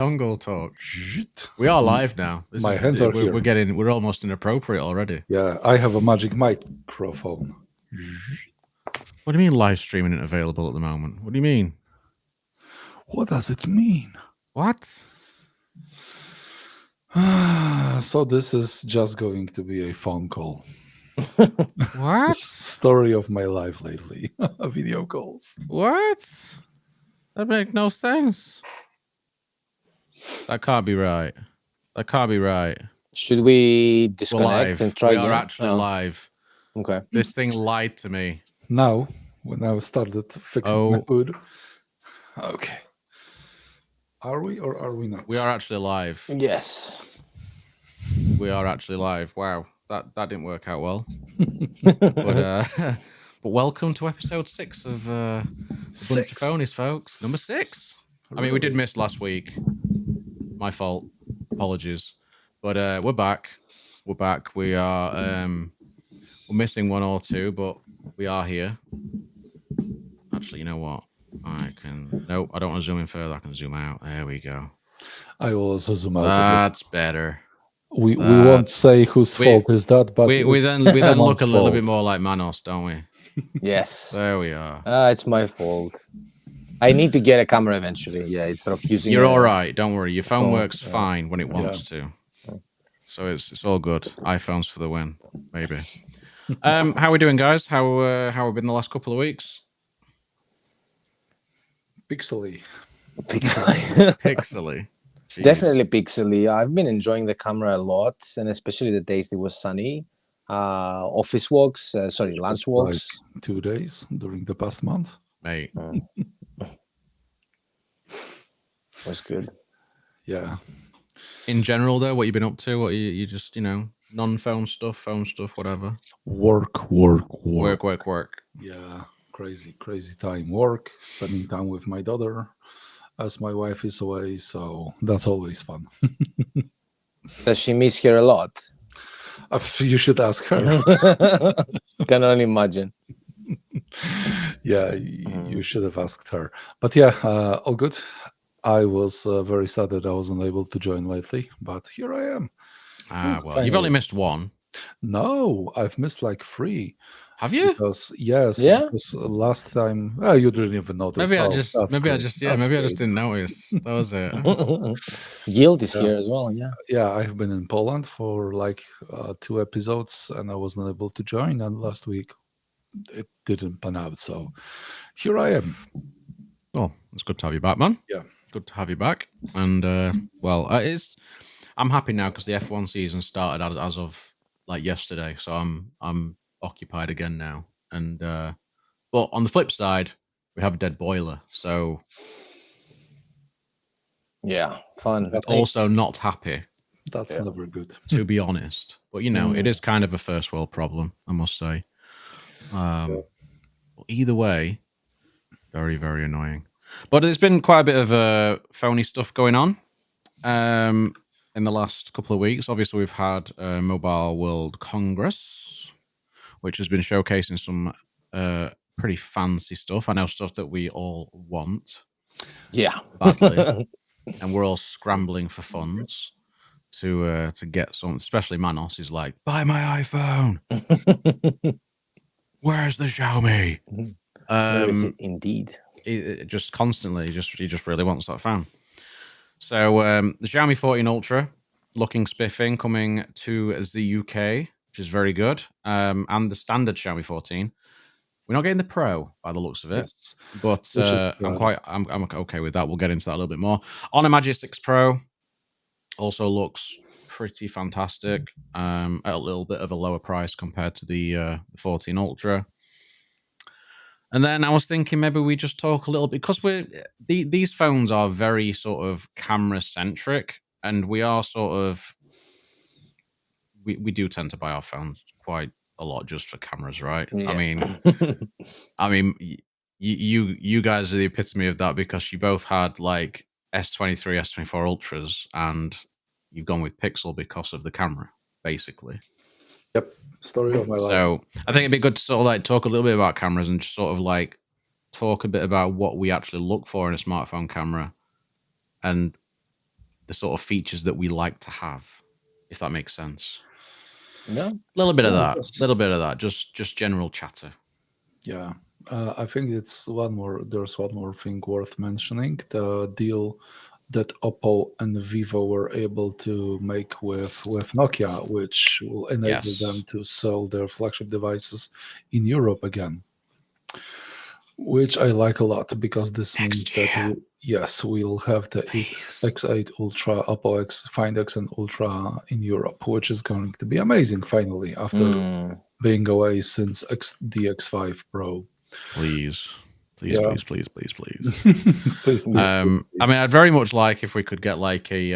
Dongle talk. Shit. We are live now. My hands are here. We're almost inappropriate already. Yeah, I have a magic microphone. What do you mean live streaming isn't available at the moment? What do you mean? What does it mean? What? So this is just going to be a phone call. What? Story of my life lately. Video calls. What? That makes no sense. That can't be right. That can't be right. Should we disconnect and try We again? are actually live. Okay. This thing lied to me. Now, when I started fixing my hood. Okay. Are we or are we not? We are actually live. Yes. We are actually live. Wow. That didn't work out well. but welcome to episode 6 of a bunch of Phoneys, folks. Number 6. I mean, we did miss last week. My fault. Apologies. But we're back. We're back. We are we're missing one or two, but we are here. Actually, you know what? Nope, I don't want to zoom in further. I can zoom out. There we go. I will also zoom out. That's better. We won't say whose fault is that, but we then look a little bit more like Manos, don't we? Yes. There we are. It's my fault. I need to get a camera eventually. Yeah, instead of using. You're all right. Don't worry. Your phone works fine when it wants to. So it's all good. iPhones for the win, maybe. How are we doing, guys? How have we been the last couple of weeks? Pixely. Pixely. Jeez. Definitely pixely. I've been enjoying the camera a lot, and especially the days it was sunny. Office walks, lunch walks. Like 2 days during the past month. Mate. Was good. Yeah. In general, though, what you been up to? What you just, non-phone stuff, phone stuff, whatever? Work. Yeah. Crazy time. Work, spending time with my daughter as my wife is away, so that's always fun. Does she miss her a lot? You should ask her. Can only imagine. Yeah, you should have asked her. But yeah, all good. I was very sad that I wasn't able to join lately, but here I am. Well, finally. You've only missed one. No, I've missed like 3. Have you? Because last time, you didn't even notice. Maybe I just didn't notice. That was it. Yield is here as well. Yeah, I've been in Poland for like 2 episodes, and I wasn't able to join. And last week, it didn't pan out. So here I am. Oh, it's good to have you back, man. Yeah, good to have you back. And I'm happy now because the F1 season started as of like yesterday. So I'm occupied again now. And but on the flip side, we have a dead boiler. So yeah, fun. Also not happy. That's never good, to be honest. But it is kind of a first world problem, I must say. Either way, very, very annoying. But there's been quite a bit of phony stuff going on in the last couple of weeks. Obviously, we've had Mobile World Congress, which has been showcasing some pretty fancy stuff. I know stuff that we all want. Yeah. Badly. And we're all scrambling for funds to get some, especially Manos is like, buy my iPhone. Where's the Xiaomi? Where is it indeed? It just constantly, he just really wants that phone. So the Xiaomi 14 Ultra looking spiffing, coming to the UK, which is very good. And the standard Xiaomi 14. We're not getting the Pro by the looks of it, but I'm okay with that. We'll get into that a little bit more. Honor Magic 6 Pro also looks pretty fantastic at a little bit of a lower price compared to the 14 Ultra. And then I was thinking maybe we just talk a little bit because these phones are very sort of camera centric, and we are sort of we do tend to buy our phones quite a lot just for cameras, right? Yeah. I mean, you guys are the epitome of that because you both had like S23, S24 Ultras, and you've gone with Pixel because of the camera, basically. Yep, story of my life. So I think it'd be good to sort of like talk a little bit about cameras and just sort of like talk a bit about what we actually look for in a smartphone camera, and sort of features that we like to have, if that makes sense. Yeah. A little bit of Yeah, that. yes. Little bit of that. Just general chatter. Yeah, I think it's one more. There's one more thing worth mentioning: the deal that Oppo and Vivo were able to make with Nokia, which will enable them Yes. to sell their flagship devices in Europe again, which I like a lot because this means that year. yes, we'll have the X8 Ultra, Oppo Find X and Ultra in Europe, which is going to be amazing finally after being away since the X5 Pro. Please. Please, Yeah. please, please, please, please. Please, I mean, I'd very much like if we could get like a,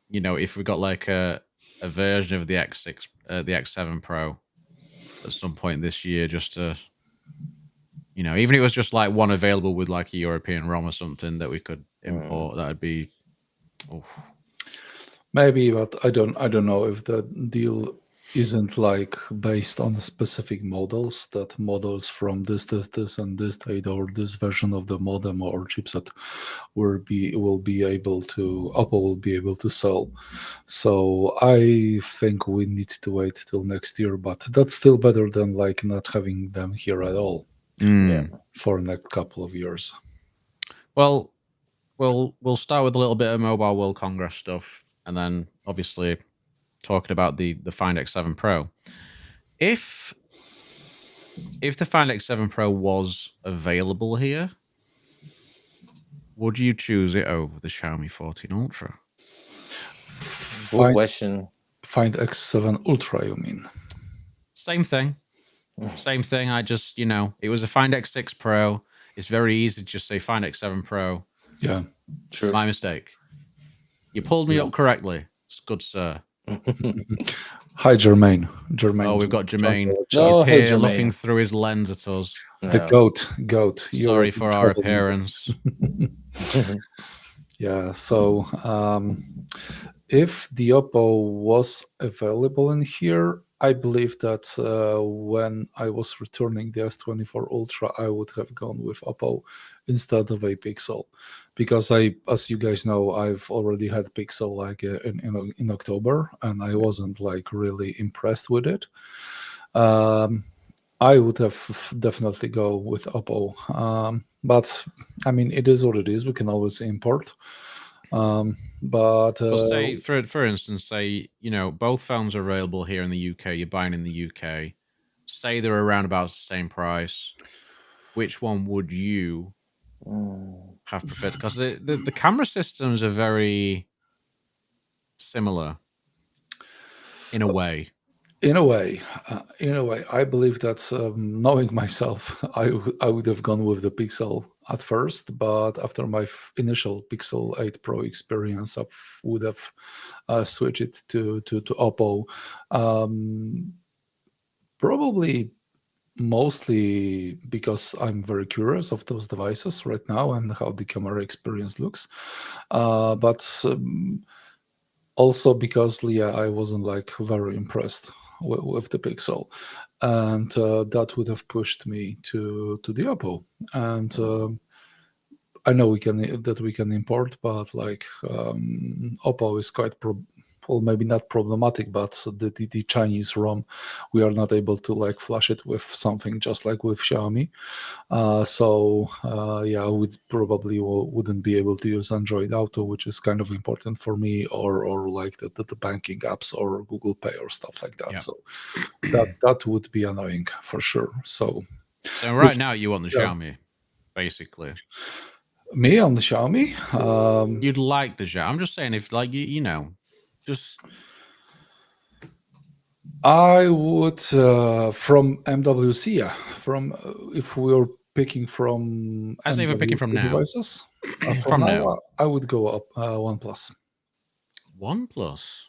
if we got like a version of the X6, the X7 Pro at some point this year, just to, even if it was just like one available with like a European ROM or something that we could import, that'd be. Oh. Maybe, but I don't know if the deal isn't like based on specific models, that models from this and this date or this version of the modem or chipset will be able to Oppo will be able to sell. So I think we need to wait till next year, but that's still better than like not having them here at all for the next couple of years. Well, we'll start with a little bit of Mobile World Congress stuff, and then obviously talking about the Find X7 Pro. If the Find X7 Pro was available here, would you choose it over the Xiaomi 14 Ultra? Good question. Find X7 Ultra, you mean? Same thing. Same thing. I just, it was a Find X6 Pro. It's very easy to just say Find X7 Pro. Yeah. True. My mistake. You pulled me up correctly. It's good, sir. Hi, Jermaine. Oh, we've got Jermaine. Oh, He's hey, here Jermaine. looking through his lens at us. The goat. Sorry for our appearance. Yeah, so if the Oppo was available in here, I believe that when I was returning the S24 Ultra, I would have gone with Oppo instead of a Pixel, because as you guys know, I've already had Pixel like in October, and I wasn't like really impressed with it. I would have definitely go with Oppo, but I mean, it is what it is. We can always import. But say, for instance, say both phones are available here in the UK. You're buying in the UK. Say they're around about the same price. Which one would you have preferred? Because the camera systems are very similar in a way. In a way, I believe that knowing myself, I would have gone with the Pixel at first, but after my initial Pixel 8 Pro experience, I would have switched it to Oppo. Probably mostly because I'm very curious of those devices right now and how the camera experience looks, but also because I wasn't like very impressed with the Pixel, and that would have pushed me to the Oppo. And I know we can import, but like Oppo is quite well, maybe not problematic, but the Chinese ROM, we are not able to like flash it with something just like with Xiaomi. I would probably wouldn't be able to use Android Auto, which is kind of important for me, or like the banking apps or Google Pay or stuff like that. Yeah. So that would be annoying for sure. So right now you want the Xiaomi, basically. Me on the Xiaomi? You'd like the Xiaomi. I'm just saying, if like just I would from MWC, yeah. From if we were picking from, I say, if we're picking from now devices, from now, I would go up OnePlus. OnePlus.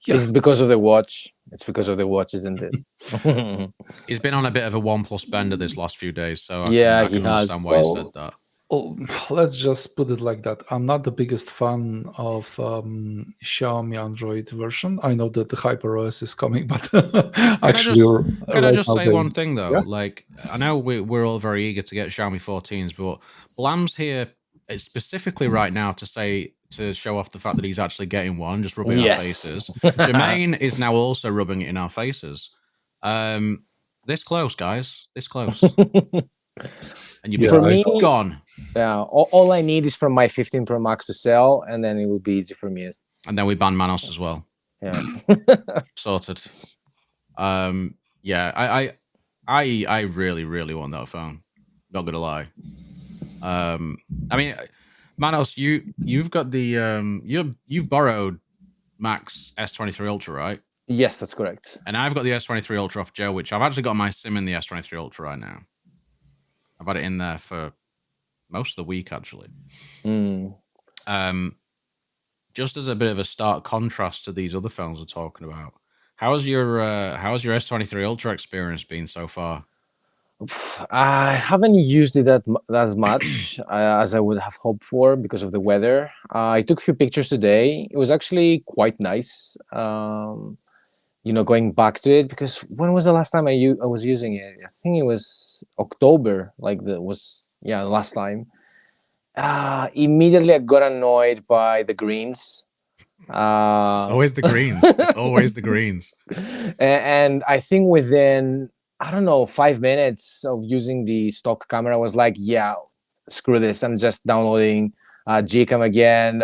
Yeah. It's because of the watch. It's because of the watch, isn't it? He's been on a bit of a OnePlus bender this last few days, so I can understand why he said that. Oh, let's just put it like that. I'm not the biggest fan of Xiaomi Android version. I know that the HyperOS is coming, but actually, can I just say one thing though? Yeah? Like, I know we're all very eager to get Xiaomi 14s, but Blam's here it's specifically right now to show off the fact that he's actually getting one, just rubbing our faces. Jermaine is now also rubbing it in our faces. This close, guys. This close. And you'll be For me, gone. Yeah, all I need is from my 15 Pro Max to sell, and then it will be easy for me. And then we ban Manos as well. Yeah. Sorted. Yeah, I really, really want that phone. Not gonna lie. I mean, Manos, you've got the you've borrowed Max S23 Ultra, right? Yes, that's correct. And I've got the S23 Ultra off Joe, which I've actually got my SIM in the S23 Ultra right now. I've had it in there for most of the week, actually. Just as a bit of a stark contrast to these other phones we're talking about, how's your S23 Ultra experience been so far? I haven't used it that much as I would have hoped for because of the weather. I took a few pictures today. It was actually quite nice. Going back to it, because when was the last time I was using it? I think it was October. Last time. Immediately I got annoyed by the greens. It's always the greens. It's always the greens. And I think within, I don't know, 5 minutes of using the stock camera, I was like, yeah, screw this. I'm just downloading Gcam again.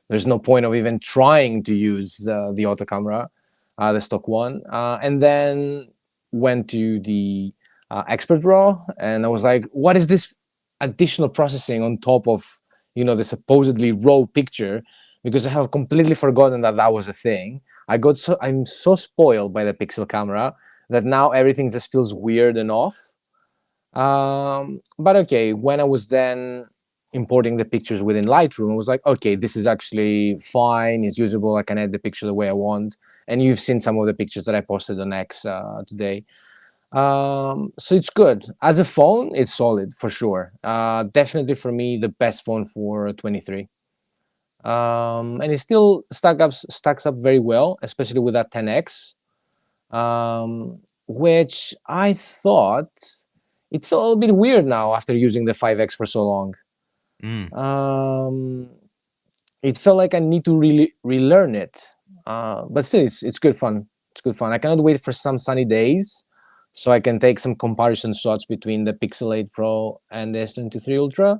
There's no point of even trying to use the auto camera, the stock one. And then went to the expert raw, and I was like, what is this additional processing on top of the supposedly raw picture? Because I have completely forgotten that was a thing. I'm so spoiled by the Pixel camera that now everything just feels weird and off. But okay, when I was then importing the pictures within Lightroom, I was like, okay, this is actually fine. It's usable. I can edit the picture the way I want. And you've seen some of the pictures that I posted on X today. So it's good. As a phone, it's solid for sure. Definitely for me, the best phone for 23. And it still stacks up very well, especially with that 10X, which I thought it felt a little bit weird now after using the 5X for so long. It felt like I need to really relearn it, but still, it's good fun. It's good fun. I cannot wait for some sunny days so I can take some comparison shots between the Pixel 8 Pro and the S23 Ultra,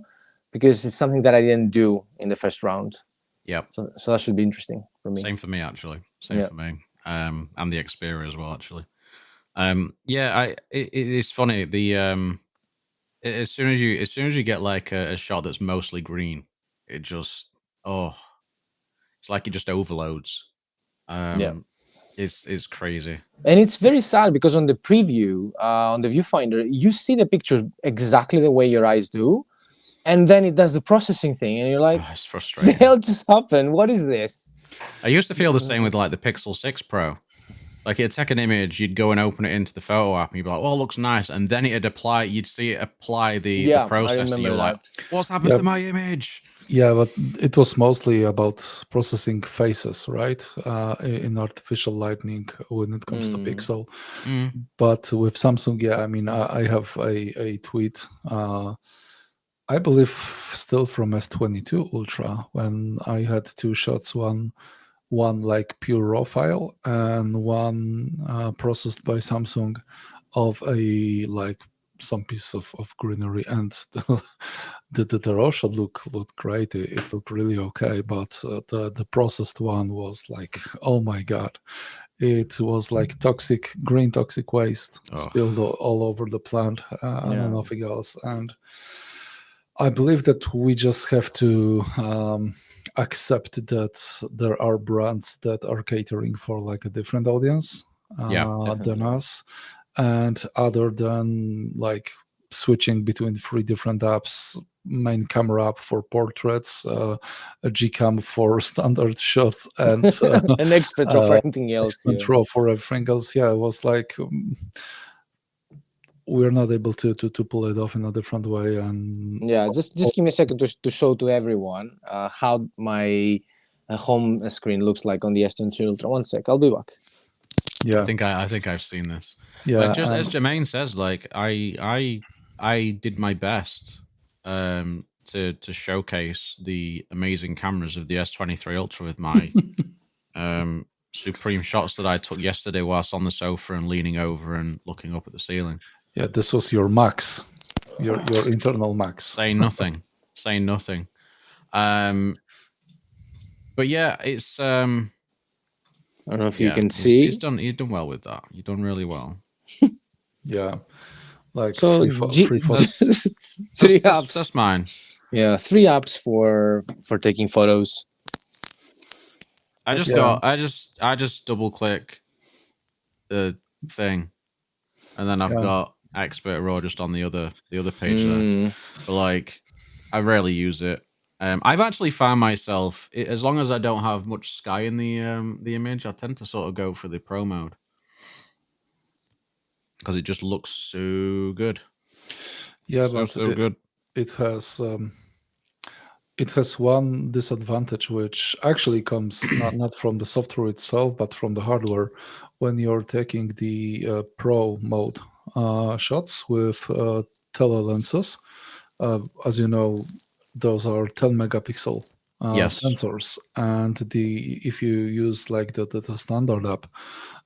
because it's something that I didn't do in the first round. Yep. So that should be interesting for me. Same for me, actually. Same for me. And the Xperia as well, actually. It's funny. The as soon as you get like a shot that's mostly green, it just it's like it just overloads. It's crazy. And it's very sad because on the preview, on the viewfinder, you see the picture exactly the way your eyes do. And then it does the processing thing, and you're like, it's frustrating. What the hell just happened? What is this? I used to feel the same with like the Pixel 6 Pro. Like it'd take an image, you'd go and open it into the photo app, and you'd be like, "Oh, it looks nice," and then you'd see it apply the process, and you're like, "What's happened to my image?" Yeah, but it was mostly about processing faces, right? In artificial lighting when it comes to Pixel. But with Samsung, I mean, I have a tweet. I believe still from S22 Ultra, when I had two shots, one like pure raw file and one processed by Samsung of a some piece of greenery, and the raw shot looked great. It looked really okay, but the processed one was like, oh my god, it was like green toxic waste spilled all over the plant and nothing else. And I believe that we just have to accept that there are brands that are catering for like a different audience than us, and other than like switching between 3 different apps: main camera app for portraits, a Gcam for standard shots, and an expert raw for anything else. Raw for everything else. Yeah, it was like we're not able to pull it off in a different way. And just give me a second to show to everyone how my home screen looks like on the S23 Ultra. 1 sec, I'll be back. Yeah, I think I've seen this. Yeah, as Jermaine says, like I did my best to showcase the amazing cameras of the S23 Ultra with my supreme shots that I took yesterday whilst on the sofa and leaning over and looking up at the ceiling. Yeah, this was your max, your internal max. Saying nothing, saying nothing. But yeah, it's I don't know if you can see. You've done well with that. You've done really well. Yeah, like So three apps. That's mine. Yeah, 3 apps for taking photos. I just double click the thing, and then I've got Expert Raw just on the other page there. But like, I rarely use it. I've actually found myself, as long as I don't have much sky in the image, I tend to sort of go for the Pro mode because it just looks so good. Yeah, so good. It has one disadvantage, which actually comes not from the software itself, but from the hardware. When you're taking the Pro mode shots with tele lenses, as you know, those are 10 megapixel sensors, and if you use like the standard app,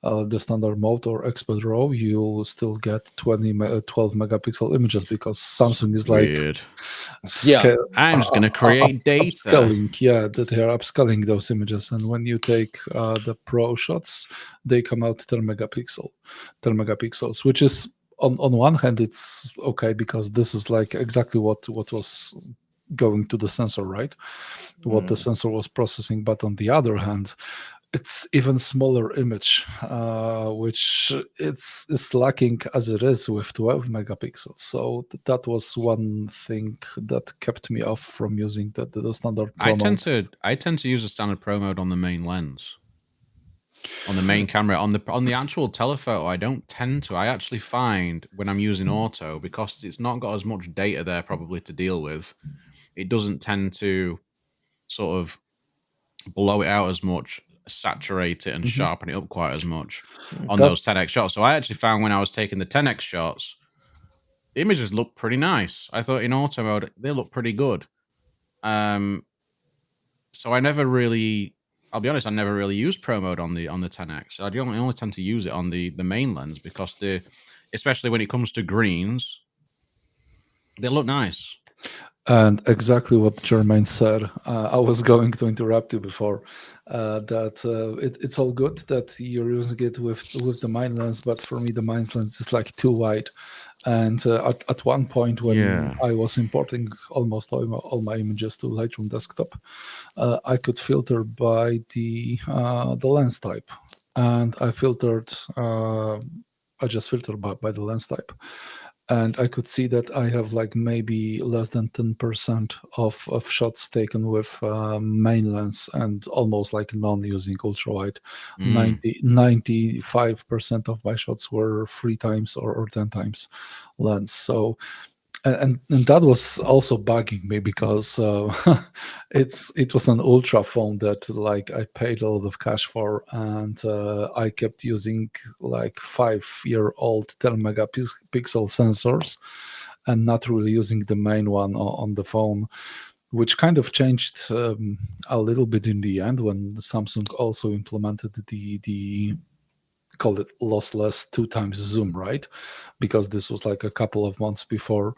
the standard mode or Expert RAW, you'll still get 12 megapixel images, because Samsung is Weird. I'm just going to create data. That they are upscaling those images, and when you take the Pro shots, they come out 10 megapixels, which is on one hand it's okay, because this is like exactly what was going to the sensor, right? What the sensor was processing. But on the other hand, it's even smaller image, which it's lacking as it is with 12 megapixels. So that was one thing that kept me off from using the standard Pro mode. I tend to use the standard Pro mode on the main lens. On the main camera, on the actual telephoto, I don't tend to. I actually find when I'm using auto, because it's not got as much data there probably to deal with, it doesn't tend to sort of blow it out as much, saturate it and sharpen it up quite as much on those 10x shots. So I actually found when I was taking the 10x shots, the images look pretty nice. I thought in auto mode, they look pretty good. So I never really... I'll be honest, I never really used Pro mode on the 10x. I only tend to use it on the main lens, because especially when it comes to greens, they look nice. And exactly what Jermaine said. I was going to interrupt you before that it's all good that you're using it with the main lens, but for me the main lens is like too wide. And at one point when I was importing almost all my images to Lightroom desktop, I could filter by the lens type, and I just filtered by the lens type, and I could see that I have like maybe less than 10% of shots taken with main lens, and almost like none using ultra wide. 95% of my shots were 3 times or 10 times lens. So and that was also bugging me, because it was an ultra phone that like I paid a lot of cash for, and I kept using like 5-year-old 10 megapixel sensors and not really using the main one on the phone, which kind of changed a little bit in the end when Samsung also implemented the call it lossless 2 times zoom, right? Because this was like a couple of months before,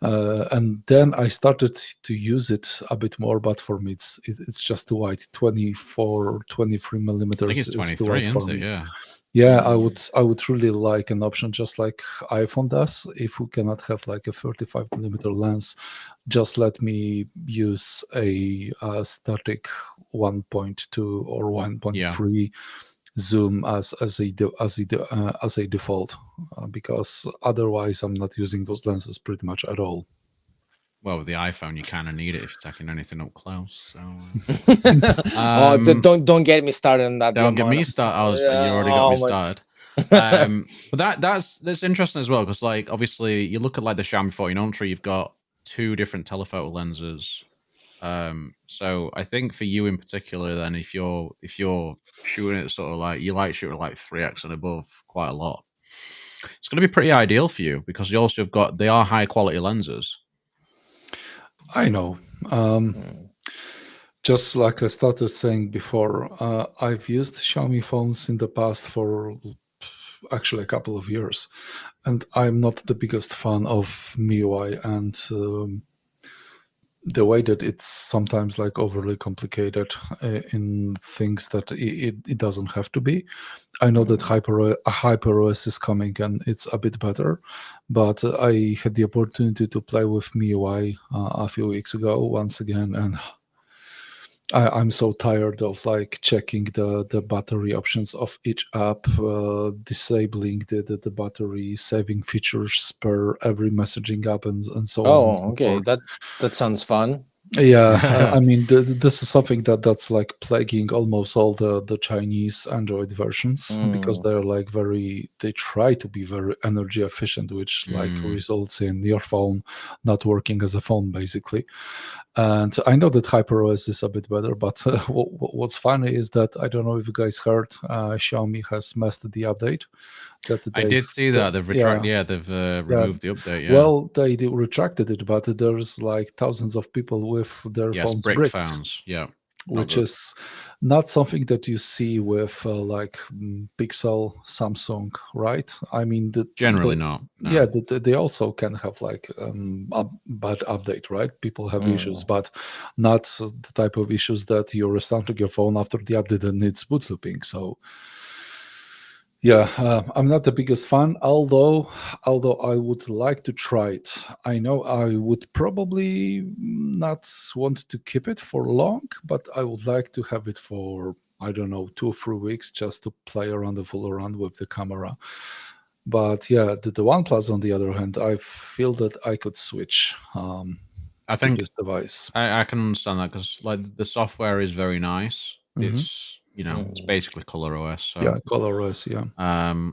and then I started to use it a bit more. But for me, it's just too wide. 23 millimeters. I think it's 23, isn't it? Yeah, I would really like an option just like iPhone does. If we cannot have like a 35 millimeter lens, just let me use a static 1.2 or 1.3 zoom as a default, because otherwise I'm not using those lenses pretty much at all. Well, with the iPhone, you kind of need it if you're taking anything up close. So, don't get me started on that. Don't get me started. You already got me started. But that's interesting as well, because like obviously you look at like the Xiaomi 14 Ultra, you've got 2 different telephoto lenses. So I think for you in particular, then if you're shooting it sort of like you like shooting like 3x and above quite a lot, it's going to be pretty ideal for you, because you also have got, they are high quality lenses. I know. Just like I started saying before, I've used Xiaomi phones in the past for actually a couple of years, and I'm not the biggest fan of MIUI and the way that it's sometimes like overly complicated in things that it doesn't have to be. I know that HyperOS is coming and it's a bit better, but I had the opportunity to play with MIUI a few weeks ago once again, and I'm so tired of like checking the battery options of each app, disabling the battery saving features per every messaging app, and so on and Oh, so okay. forth. That sounds fun. Yeah, I mean, this is something that's like plaguing almost all the Chinese Android versions because they're like they try to be very energy efficient, which like results in your phone not working as a phone basically. And I know that HyperOS is a bit better, but what's funny is that I don't know if you guys heard, Xiaomi has messed the update. That I did see that they've retracted. Yeah, they've removed the update. Yeah. Well, they retracted it, but there's like thousands of people with their yes, phones bricked bricked, phones. Yeah. which is not something that you see with like Pixel, Samsung, right? I mean, generally not. No. Yeah, they also can have like a bad update, right? People have issues, but not the type of issues that you're restarting your phone after the update and it's boot looping. So yeah, I'm not the biggest fan, although I would like to try it. I know I would probably not want to keep it for long, but I would like to have it for, I don't know, 2 or 3 weeks just to play around the full around with the camera. But yeah, the OnePlus on the other hand, I feel that I could switch I think to this device. I can understand that because like the software is very nice. It's it's basically Color OS. So Yeah, ColorOS, yeah.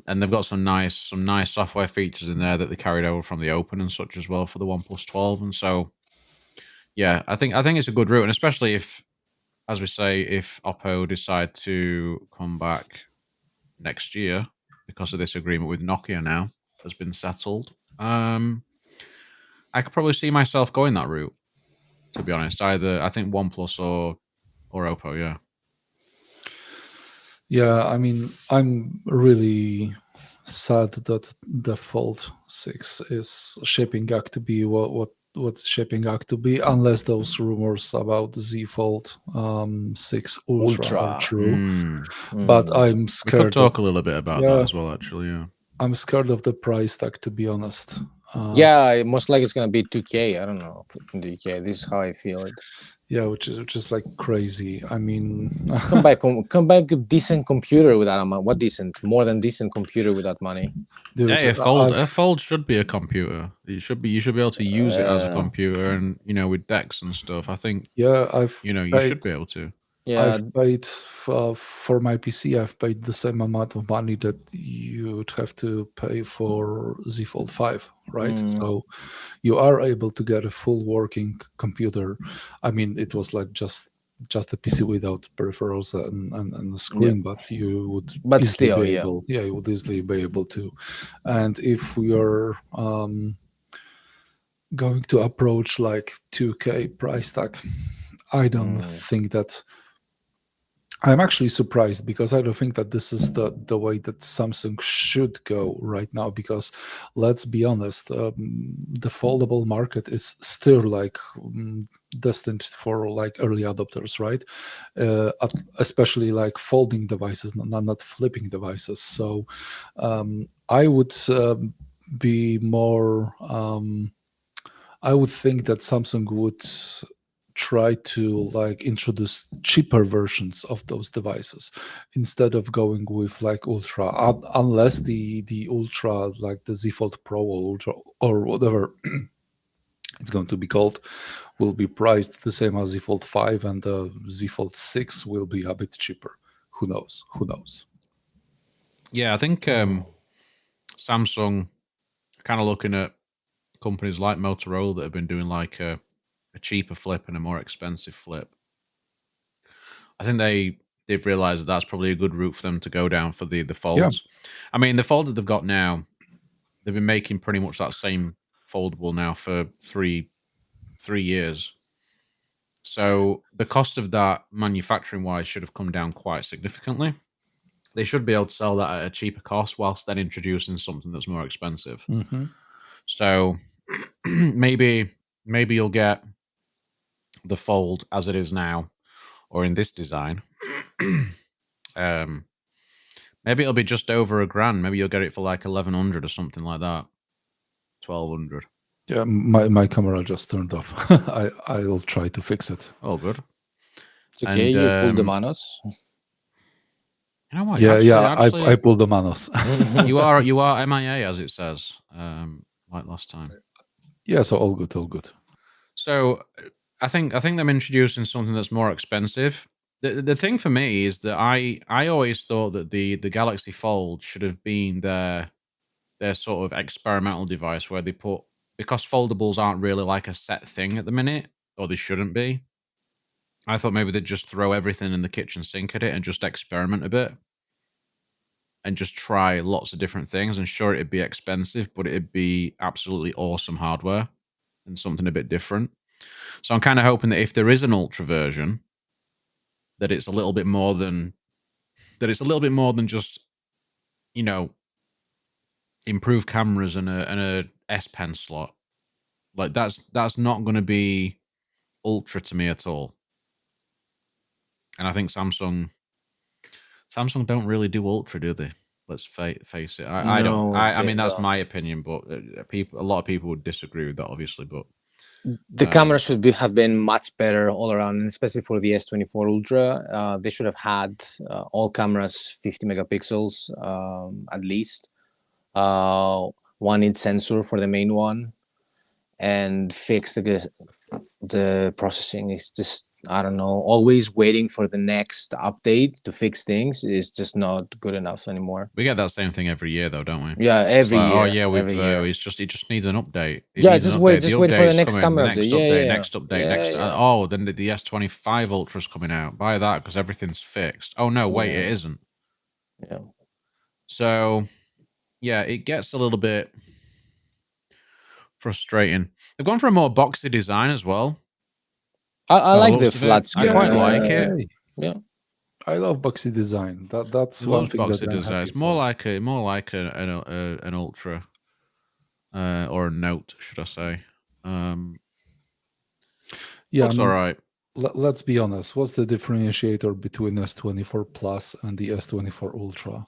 and they've got some nice software features in there that they carried over from the Open and such as well for the OnePlus 12. And so yeah, I think it's a good route, and especially if, as we say, if Oppo decide to come back next year because of this agreement with Nokia now has been settled. I could probably see myself going that route. To be honest, either I think OnePlus or Oppo. Yeah. Yeah, I mean, I'm really sad that the Fold 6 is shaping up to be what's shaping up to be, unless those rumors about the Z Fold 6 Ultra are true. But I'm We could scared talk a little bit about that yeah, as well. Actually, yeah. I'm scared of the price tag, to be honest. Yeah, most likely it's gonna be 2K. I don't know in the UK. This is how I feel it. Yeah, which is like crazy. I mean, Come back a decent computer with that amount. What decent? More than decent computer with that money. dude, Hey, a fold should be a computer. You should be able to use it as a computer, and with decks and stuff. I think I've you should be able to. Yeah, I've paid for my PC. I've paid the same amount of money that you'd have to pay for Z Fold 5, right? So you are able to get a full working computer. I mean, it was like just a PC without peripherals and the screen, but you would But easily still, be yeah. able, you would easily be able to. And if we are going to approach like 2K price tag, I don't think that. I'm actually surprised because I don't think that this is the way that Samsung should go right now. Because let's be honest, the foldable market is still like destined for like early adopters, right? Especially like folding devices, not flipping devices. So I would be more. I would think that Samsung would try to like introduce cheaper versions of those devices instead of going with like ultra, unless the ultra, like the Z Fold Pro or Ultra or whatever it's going to be called, will be priced the same as Z Fold 5 and the Z Fold 6 will be a bit cheaper. Who knows? Yeah, I think Samsung kind of looking at companies like Motorola that have been doing like a cheaper flip and a more expensive flip. I think they've realized that that's probably a good route for them to go down for the folds. I mean, the fold that they've got now, they've been making pretty much that same foldable now for 3 3 years. So the cost of that manufacturing wise should have come down quite significantly. They should be able to sell that at a cheaper cost whilst then introducing something that's more expensive. Mm-hmm. So maybe you'll get the Fold as it is now, or in this design. Maybe it'll be just over $1,000. Maybe you'll get it for like 1,100 or something like that. 1,200. Yeah, my camera just turned off. I'll try to fix it. Oh, good. It's okay. And, You pull the manos. You know what? Yeah, Actually, I pulled the manos. you are MIA, as it says, like last time. Yeah, so all good, all good. So I think them introducing something that's more expensive. The thing for me is that I always thought that the Galaxy Fold should have been their sort of experimental device where they put, because foldables aren't really like a set thing at the minute, or they shouldn't be. I thought maybe they'd just throw everything in the kitchen sink at it and just experiment a bit and just try lots of different things. And sure, it'd be expensive, but it'd be absolutely awesome hardware and something a bit different. So I'm kind of hoping that if there is an Ultra version, that it's a little bit more than just, you know, improved cameras and a S Pen slot. Like that's not going to be Ultra to me at all. And I think Samsung don't really do Ultra, do they? Let's face it. I don't. I mean, that's my opinion, but a lot of people would disagree with that, obviously. But the camera should have been much better all around, and especially for the S24 Ultra. They should have had all cameras 50 megapixels at least. 1-inch sensor for the main one, and fix the processing. Is just, I don't know, always waiting for the next update to fix things is just not good enough anymore. We get that same thing every year, though, don't we? Yeah, every year. Oh yeah, it just needs an update. Just wait for the next camera update. Next update. Oh, then the S25 Ultra's coming out. Buy that because everything's fixed. Oh no, wait, it isn't. Yeah. So, yeah, it gets a little bit frustrating. They've gone for a more boxy design as well. I like the flat screen. I quite like it. Yeah, I love boxy design. That's one thing that I'm happy it's more like an Ultra, or a Note, should I say? Yeah, looks all right. Let's be honest. What's the differentiator between S24 Plus and the S24 Ultra?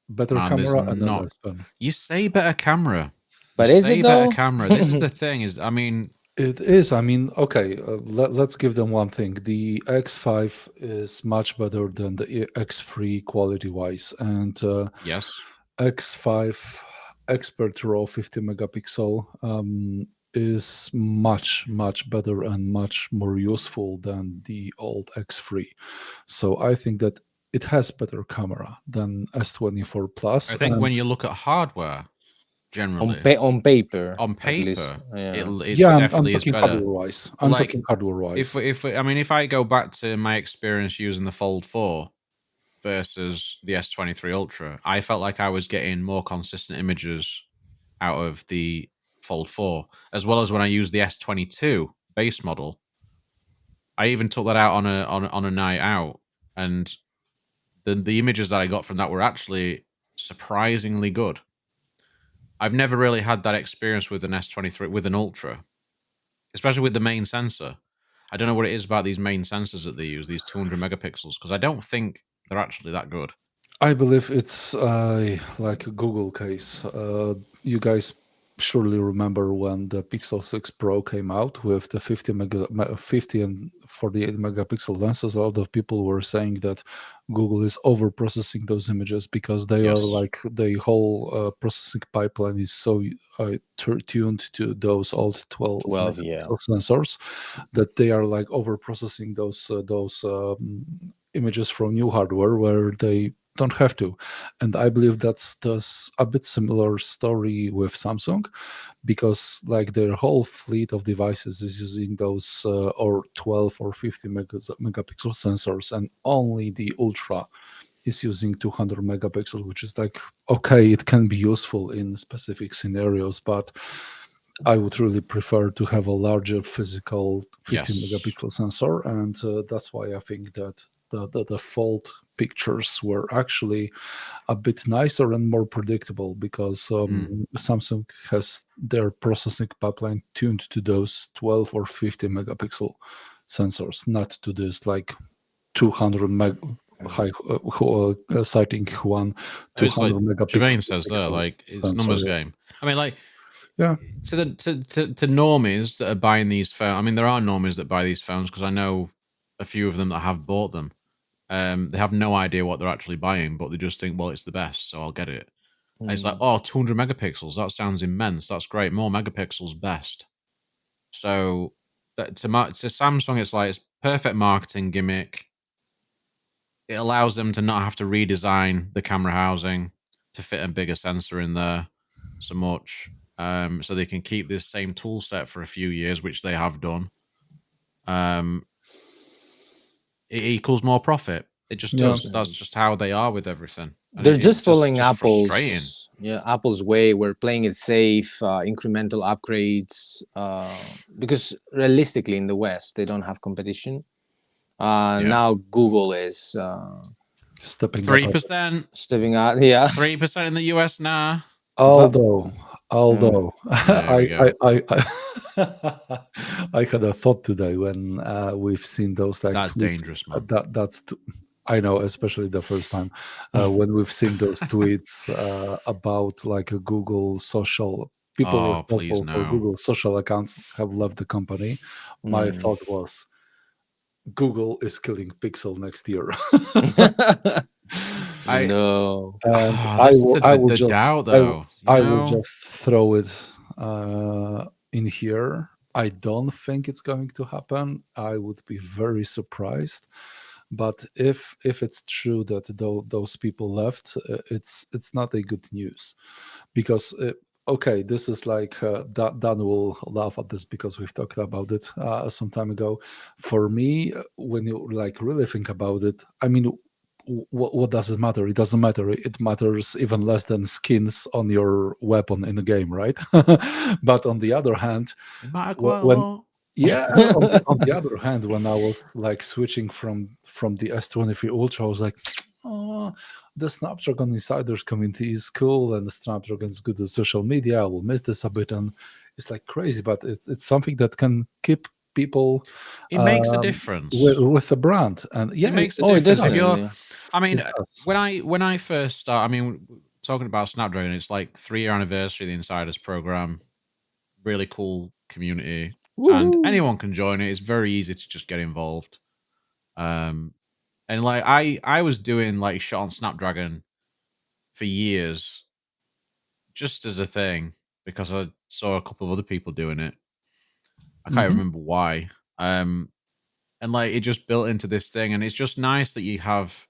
Better camera and not S Pen. You say better camera, but is it though? Better camera? This is the thing. I mean, it is. I mean, okay. Let's give them one thing. The X5 is much better than the X3 quality-wise, and yes, X5 Expert RAW 50 megapixel is much better and much more useful than the old X3. So I think that it has better camera than S24 Plus. I think when you look at hardware, generally on paper, it yeah, definitely is better. I'm talking hardware-wise. If I go back to my experience using the Fold 4 versus the S23 Ultra, I felt like I was getting more consistent images out of the Fold 4, as well as when I used the S22 base model. I even took that out on a night out, and the images that I got from that were actually surprisingly good. I've never really had that experience with an S23, with an Ultra, especially with the main sensor. I don't know what it is about these main sensors that they use, these 200 megapixels, because I don't think they're actually that good. I believe it's like a Google case. You guys surely remember when the Pixel 6 Pro came out with the 50 and 48 megapixel lenses. A lot of people were saying that Google is over processing those images because they are like the whole processing pipeline is so tuned to those old 12 megapixel sensors that they are like over processing those images from new hardware where they don't have to. And I believe that's a bit similar story with Samsung, because like their whole fleet of devices is using those or 12 or 50 megapixel sensors, and only the Ultra is using 200 megapixel, which is like, okay, it can be useful in specific scenarios, but I would really prefer to have a larger physical 15 Yes. megapixel sensor, and that's why I think that the fold pictures were actually a bit nicer and more predictable, because Samsung has their processing pipeline tuned to those 12 or 50 megapixel sensors, not to this like 200 meg high citing one It's 200 like megapixel Jermaine says there, like it's a numbers yeah. game. I mean, like Yeah. to normies that are buying these phones. I mean, there are normies that buy these phones because I know a few of them that have bought them. They have no idea what they're actually buying, but they just think, well, it's the best, so I'll get it. And it's like, oh, 200 megapixels. That sounds immense. That's great. More megapixels, best. So that to Samsung, it's like it's perfect marketing gimmick. It allows them to not have to redesign the camera housing to fit a bigger sensor in there so much. So they can keep this same tool set for a few years, which they have done. It equals more profit. It just does. That's just how they are with everything. And They're just following frustrating. Apple's way. We're playing it safe, incremental upgrades, because realistically in the West they don't have competition. Now Google is Stepping 3%. stepping out. Yeah, 3% in the US now. Although There we I had a thought today when we've seen those like That's tweets. dangerous, man. I know, especially the first time when we've seen those tweets about like a Google social people responsible for Google social accounts have left the company. My thought was, Google is killing Pixel next year. I know. And I will just throw it in here. I don't think it's going to happen. I would be very surprised. But if it's true that those people left, it's not a good news, because okay, this is like Dan will laugh at this because we've talked about it some time ago. For me, when you like really think about it, I mean, what does it matter? It doesn't matter. It matters even less than skins on your weapon in the game, right? But on the other hand, on the other hand, when I was like switching from the S23 Ultra, I was like, oh, the Snapdragon Insiders community is cool, and the Snapdragon is good at social media. I will miss this a bit, and it's like crazy, but it's something that can keep people. It makes a difference with the brand, and yeah, it makes a difference. If you're, I mean, does. when I first start, I mean, talking about Snapdragon, it's like 3-year anniversary of the Insiders program. Really cool community. Woo-hoo. And anyone can join it. It's very easy to just get involved. And like I was doing like shot on Snapdragon for years, just as a thing, because I saw a couple of other people doing it. I can't remember why. And like it just built into this thing, and it's just nice that you have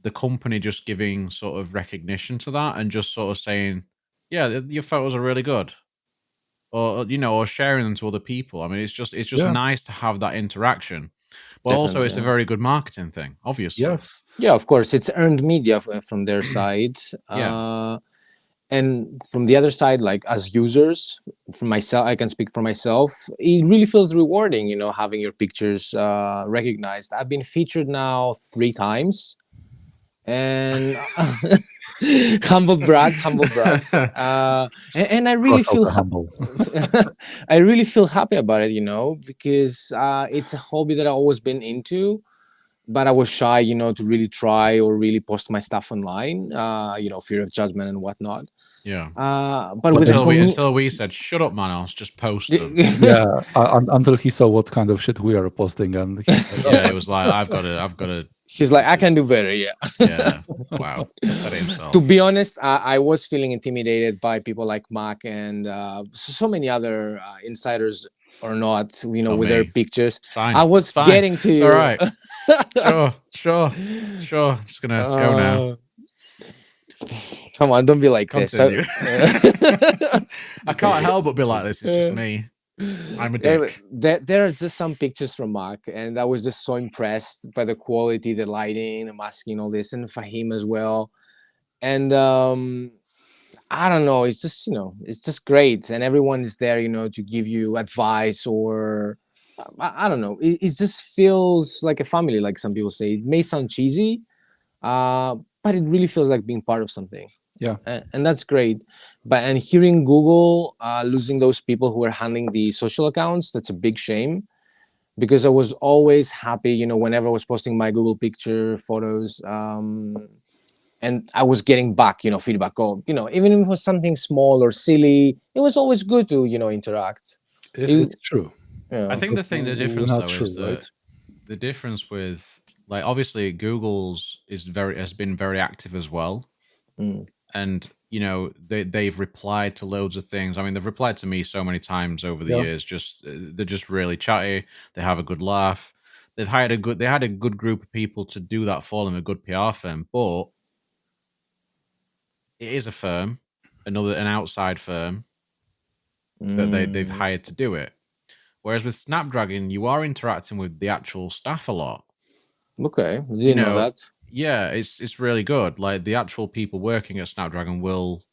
the company just giving sort of recognition to that, and just sort of saying, yeah, your photos are really good. Or or sharing them to other people. I mean, it's just nice to have that interaction. But also, it's a very good marketing thing, obviously. Yes. Yeah, of course, it's earned media from their side. And from the other side, like as users, from myself, I can speak for myself. It really feels rewarding, having your pictures recognized. I've been featured now 3 times, and humble brag. And I really feel humble. I really feel happy about it, because it's a hobby that I've always been into, but I was shy, to really try or really post my stuff online. Fear of judgment and whatnot. Yeah. But until we said, "Shut up, Manos, just post them." Yeah. Until he saw what kind of shit we are posting, and it was like, I've got to. She's like, I can do better. Yeah. Yeah. Wow. That himself. To be honest, I was feeling intimidated by people like Mac and so many other insiders or not, with their pictures. I was getting to. It's all right. Sure. Just gonna go now. Come on, don't be like Continue. this. I can't help but be like this. It's just me. I'm a dick. There are just some pictures from Mark, and I was just so impressed by the quality, the lighting, the masking, all this, and Fahim as well. And I don't know. It's just it's just great, and everyone is there, to give you advice or I don't know. It just feels like a family, like some people say. It may sound cheesy, but it really feels like being part of something. Yeah. And that's great. And hearing Google losing those people who are handling the social accounts, that's a big shame, because I was always happy, whenever I was posting my Google picture photos, and I was getting back, feedback. Or, even if it was something small or silly, it was always good to, interact. If It- it's true. I think the But difference not though true, is right? that the difference with, like, obviously Google's has been very active as well, Mm. and they've replied to loads of things. I mean, they've replied to me so many times over the Yeah. years. Just they're just really chatty. They have a good laugh. They had a good group of people to do that for them, a good PR firm, but it is a firm, an outside firm that they've Mm. hired to do it. Whereas with Snapdragon, you are interacting with the actual staff a lot. Okay, I You didn't know know, that. yeah, it's really good. Like, the actual people working at Snapdragon will,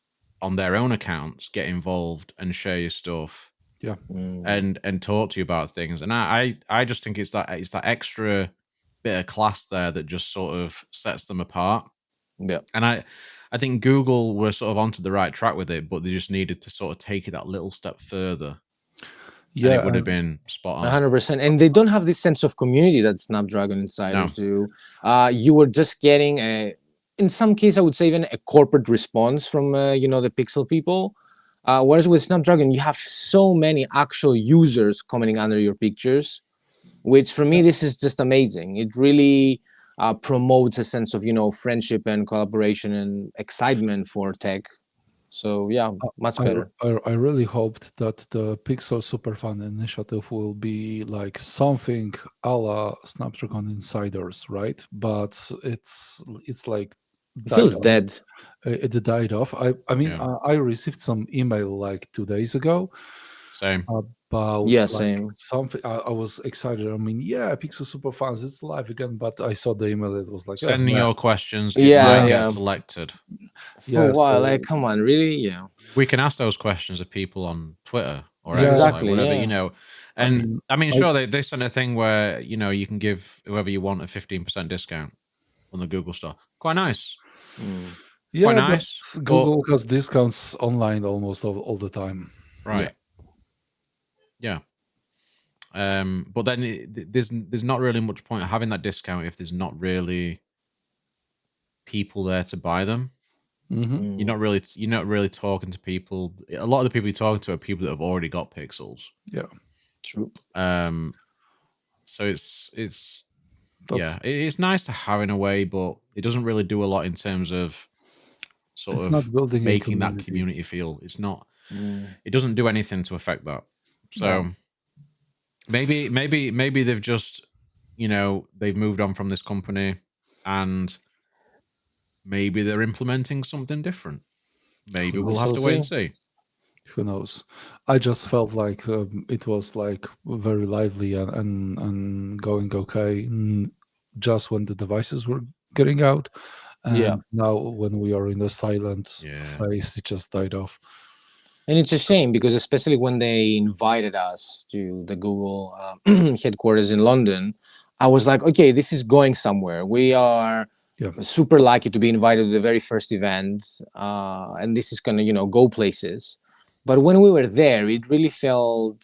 on their own accounts, get involved and share your stuff Yeah. Mm. and talk to you about things. And I just think it's that extra bit of class there that just sort of sets them apart. Yeah. And I think Google were sort of onto the right track with it, but they just needed to sort of take it that little step further, and it Yeah. would have been spot on. 100%. And they don't have this sense of community that Snapdragon insiders No. do. You were just getting in some case, I would say even a corporate response from the Pixel people. Whereas with Snapdragon, you have so many actual users commenting under your pictures, which for me, this is just amazing. It really promotes a sense of friendship and collaboration and excitement for tech. So yeah, much better. I really hoped that the Pixel Superfan initiative will be like something a la Snapdragon Insiders, right? But it's like It died feels off. dead. It died off. I mean, Yeah. I received some email like 2 days ago Same. about Yeah, like same. something. I was excited. I mean, yeah, Pixel Superfans, it's live again. But I saw the email. It was like, oh, Send man. your questions. It Yeah, might get yeah. selected. For a Yeah, while, so like, come on, really? Yeah. We can ask those questions of people on Twitter or Yeah, X, like Exactly. whatever, Yeah. I And mean, sure, they sent a thing where you can give whoever you want a 15% discount on the Google store. Quite nice. Mm. Quite yeah, but nice. Google has discounts online almost all the time. Right. Yeah. But then there's not really much point of having that discount if there's not really people there to buy them. Mm-hmm. You're not really talking to people. A lot of the people you're talking to are people that have already got Pixels. Yeah, True. So it's that's it's nice to have in a way, but it doesn't really do a lot in terms of sort it's of not building a making that community. community feel. It's not. Mm. It doesn't do anything to affect that. So maybe they've just they've moved on from this company, and maybe they're implementing something different. Maybe we'll have to wait and see. Who knows? I just felt like it was like very lively and going okay just when the devices were getting out, and Yeah. now when we are in the silent Yeah. phase, it just died off. And it's a shame because especially when they invited us to the Google headquarters in London, I was like, okay, this is going somewhere. We are Yeah. super lucky to be invited to the very first event, and this is gonna, go places. But when we were there, it really felt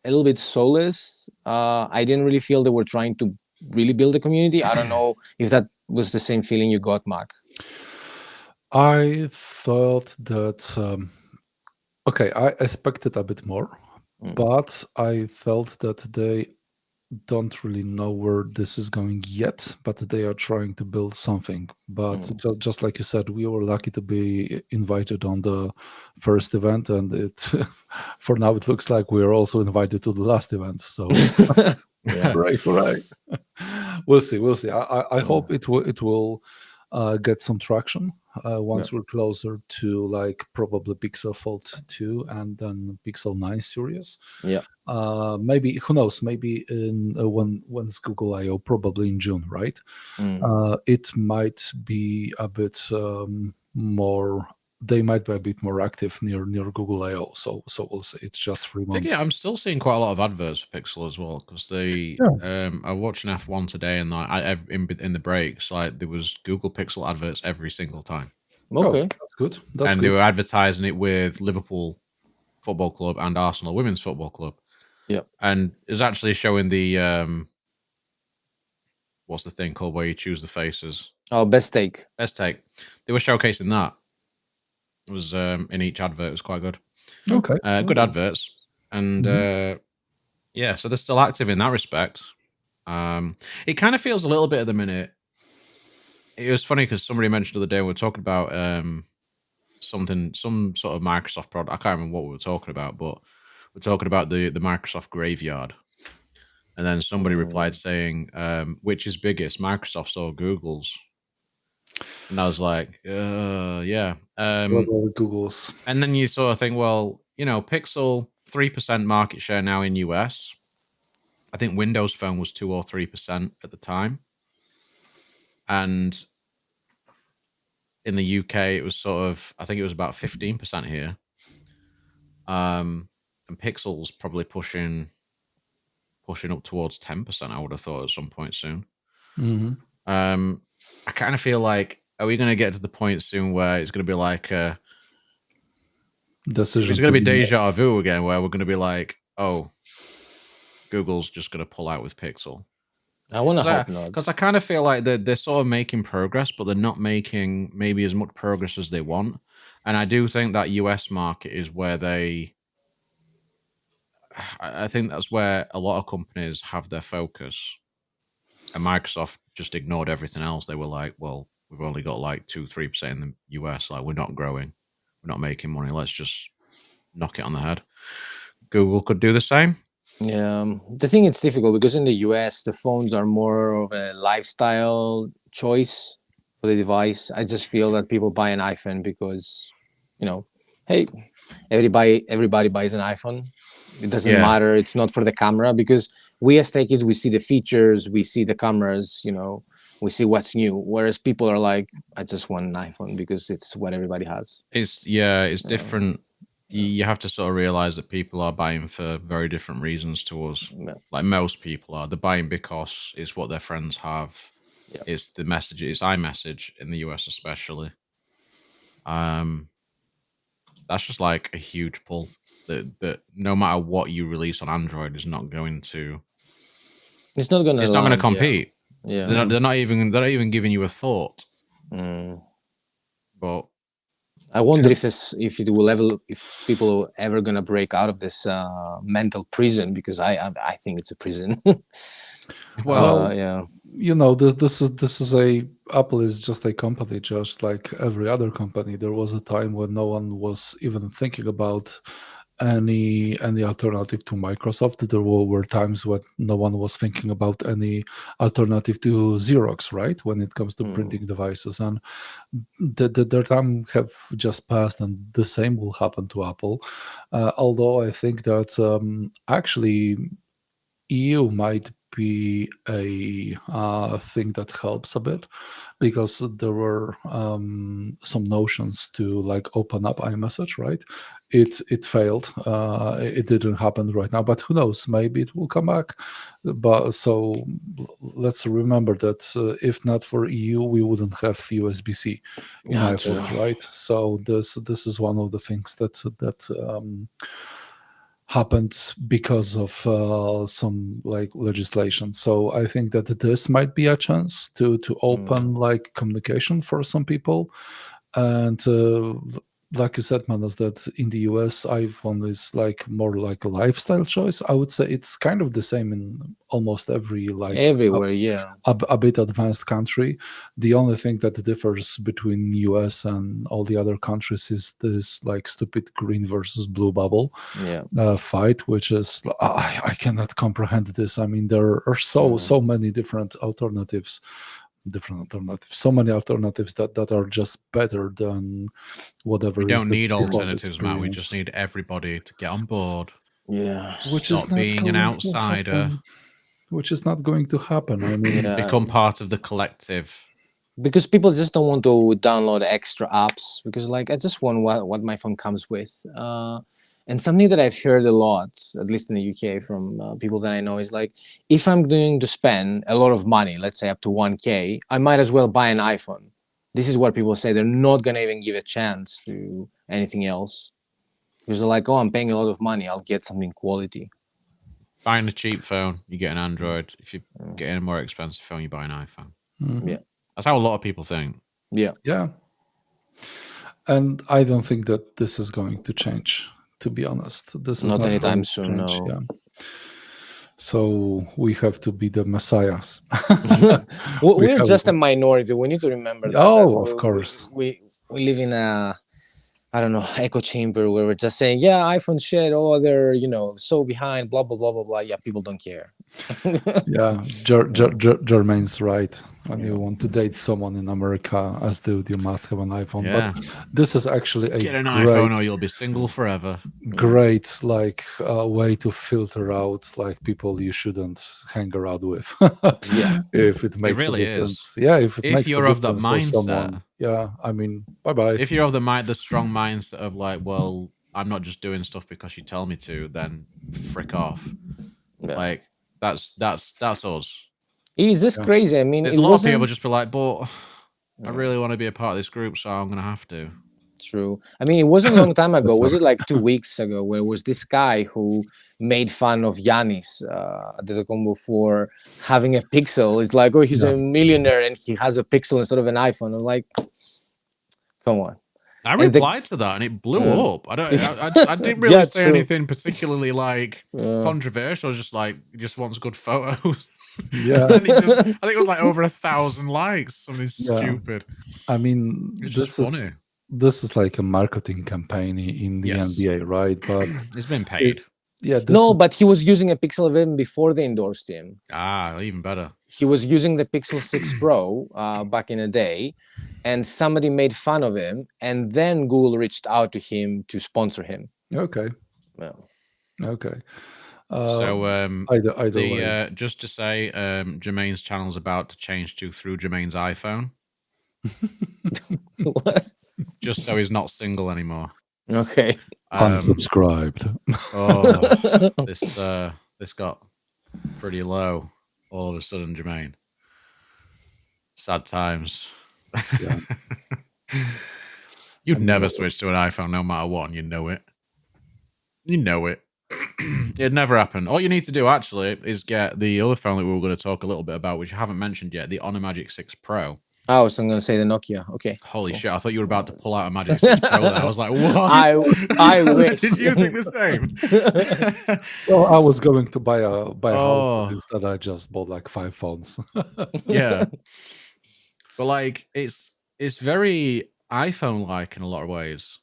a little bit soulless. I didn't really feel they were trying to really build a community. I don't know if that was the same feeling you got, Mac. I thought that okay, I expected a bit more, but I felt that they don't really know where this is going yet, but they are trying to build something. But just like you said, we were lucky to be invited on the first event, and it for now it looks like we are also invited to the last event. So Yeah. right. We'll see. I hope it will get some traction once we're closer to like probably Pixel Fold 2 and then Pixel 9 series. Yeah. Maybe, who knows, maybe in when's Google I/O, probably in June, right? It might be a bit more they might be a bit more active near Google I/O. So we'll see. It's just 3 months. Yeah, I'm still seeing quite a lot of adverts for Pixel as well because they. I watched an F1 today, and in the breaks, like there was Google Pixel adverts every single time. Okay, that's good. They were advertising it with Liverpool Football Club and Arsenal Women's Football Club. Yeah, and it was actually showing the what's the thing called where you choose the faces? Oh, best take. Best take. They were showcasing that. It was in each advert. It was quite good. Okay. Good adverts. And yeah, so they're still active in that respect. It kind of feels a little bit at the minute. It was funny because somebody mentioned the other day we were talking about some sort of Microsoft product. I can't remember what we were talking about, but we're talking about the Microsoft graveyard. And then somebody replied saying, which is biggest, Microsoft's or Google's? And I was like, yeah. Google's. And then you sort of think, well, Pixel, 3% market share now in US. I think Windows Phone was 2 or 3% at the time. And in the UK, it was I think it was about 15% here. And Pixel's probably pushing up towards 10%, I would have thought, at some point soon. I kind of feel like, are we going to get to the point soon where it's going to be like decision? It's going to be deja vu again, where we're going to be like, oh, Google's just going to pull out with Pixel. I want to hope not, because I kind of feel like they're sort of making progress, but they're not making maybe as much progress as they want. And I do think that US market is where I think that's where a lot of companies have their focus. And Microsoft just ignored everything else. They were like, well, we've only got like 2-3% in the US. Like, we're not growing. We're not making money. Let's just knock it on the head. Google could do the same. Yeah, the thing it's difficult because in the US, the phones are more of a lifestyle choice for the device. I just feel that people buy an iPhone because, hey, everybody buys an iPhone. It doesn't matter. It's not for the camera because we as techies, we see the features, we see the cameras, we see what's new. Whereas people are like, I just want an iPhone because it's what everybody has. It's different. You have to sort of realize that people are buying for very different reasons to us. Yeah. Like most people are. They're buying because it's what their friends have. Yeah. It's the message. It's iMessage in the US especially. That's just like a huge pull. That no matter what you release on Android is not going to. It's not going to compete. Yeah. They're not even giving you a thought. But I wonder if people are ever gonna break out of this mental prison, because I think it's a prison. Well, yeah. This is Apple is just a company, just like every other company. There was a time when no one was even thinking about any alternative to Microsoft. There were times when no one was thinking about any alternative to Xerox, right? When it comes to printing devices, and their time have just passed, and the same will happen to Apple. Although I think that actually EU might be a thing that helps a bit, because there were some notions to like open up iMessage, right? It failed. It didn't happen right now, but who knows? Maybe it will come back. But so let's remember that if not for EU, we wouldn't have USB-C in iPhone, right? So this is one of the things that happened because of some like legislation. So I think that this might be a chance to open like communication for some people. And like you said, Manos, that in the US, iPhone is like more like a lifestyle choice. I would say it's kind of the same in almost everywhere, a bit advanced country. The only thing that differs between US and all the other countries is this like stupid green versus blue bubble fight, which is I cannot comprehend this. I mean, there are so many different alternatives. So many alternatives that are just better than whatever. We don't need alternatives, Matt. We just need everybody to get on board. Yeah, which is not being an outsider. Which is not going to happen. I mean, become part of the collective. because people just don't want to download extra apps because like I just want what my phone comes with. And something that I've heard a lot, at least in the UK, from people that I know, is like, if I'm going to spend a lot of money, let's say up to 1K, I might as well buy an iPhone. This is what people say. They're not going to even give a chance to anything else. Because they're like, oh, I'm paying a lot of money. I'll get something quality. Buying a cheap phone, you get an Android. If you're getting a more expensive phone, you buy an iPhone. Yeah. That's how a lot of people think. Yeah. Yeah. And I don't think that this is going to change, to be honest. This is Not anytime going to soon, change, no. yeah. So we have to be the messiahs. We're have- just a minority. We need to remember that. Oh, that of course. We live in a, I don't know, echo chamber where we're just saying, yeah, iPhone shit, oh, they're, so behind, blah, blah, blah, blah, blah. Yeah, people don't care. Yeah, Jermaine's right. When you want to date someone in America, as dude, you must have an iPhone. Yeah. But this is actually a Get an great, iPhone or you'll be single forever. great way to filter out like people you shouldn't hang around with. Yeah. If it makes really a difference. is. Yeah, if it If makes you're a of that difference for mindset. someone. Yeah, I mean, bye-bye. If you're of the strong mindset of like, well, I'm not just doing stuff because you tell me to, then frick off. Yeah. Like that's us. It's just crazy. I mean, There's it a lot of wasn't people just be like, but I really want to be a part of this group, so I'm gonna have to. true. I mean, it wasn't a long time ago. Was it like 2 weeks ago where it was this guy who made fun of Yanis at the combo for having a Pixel? It's like, oh, he's a millionaire and he has a Pixel instead of an iPhone. I'm like, come on. I replied to that and it blew up. I didn't really Yeah, say true. anything particularly like controversial. I was just like, he just wants good photos. Yeah. And I think it was like over 1,000 likes. Something stupid. I mean, It's just funny. This is like a marketing campaign in the NBA, right? But it's been paid. No, but he was using a Pixel even before they endorsed him. Ah, even better. He was using the Pixel 6 Pro back in the day, and somebody made fun of him, and then Google reached out to him to sponsor him. Okay. Yeah. Okay. So either way. just to say, Jermaine's channel is about to change to through Jermaine's iPhone. What? Just so he's not single anymore. Okay. Unsubscribed. Oh, this got pretty low all of a sudden, Jermaine. Sad times. Yeah. You'd never switch to an iPhone no matter what, and you know it. You know it. It'd never happen. All you need to do, actually, is get the other phone that we were going to talk a little bit about, which I haven't mentioned yet, the Honor Magic 6 Pro. Oh, so I'm going to say the Nokia. Okay. Holy shit, I thought you were about to pull out a Magic 6 Pro there. I was like, what? I wish. Did you think the same? Well, I was going to buy a house. Instead, I just bought like 5 phones. Yeah. But like, it's very iPhone-like in a lot of ways.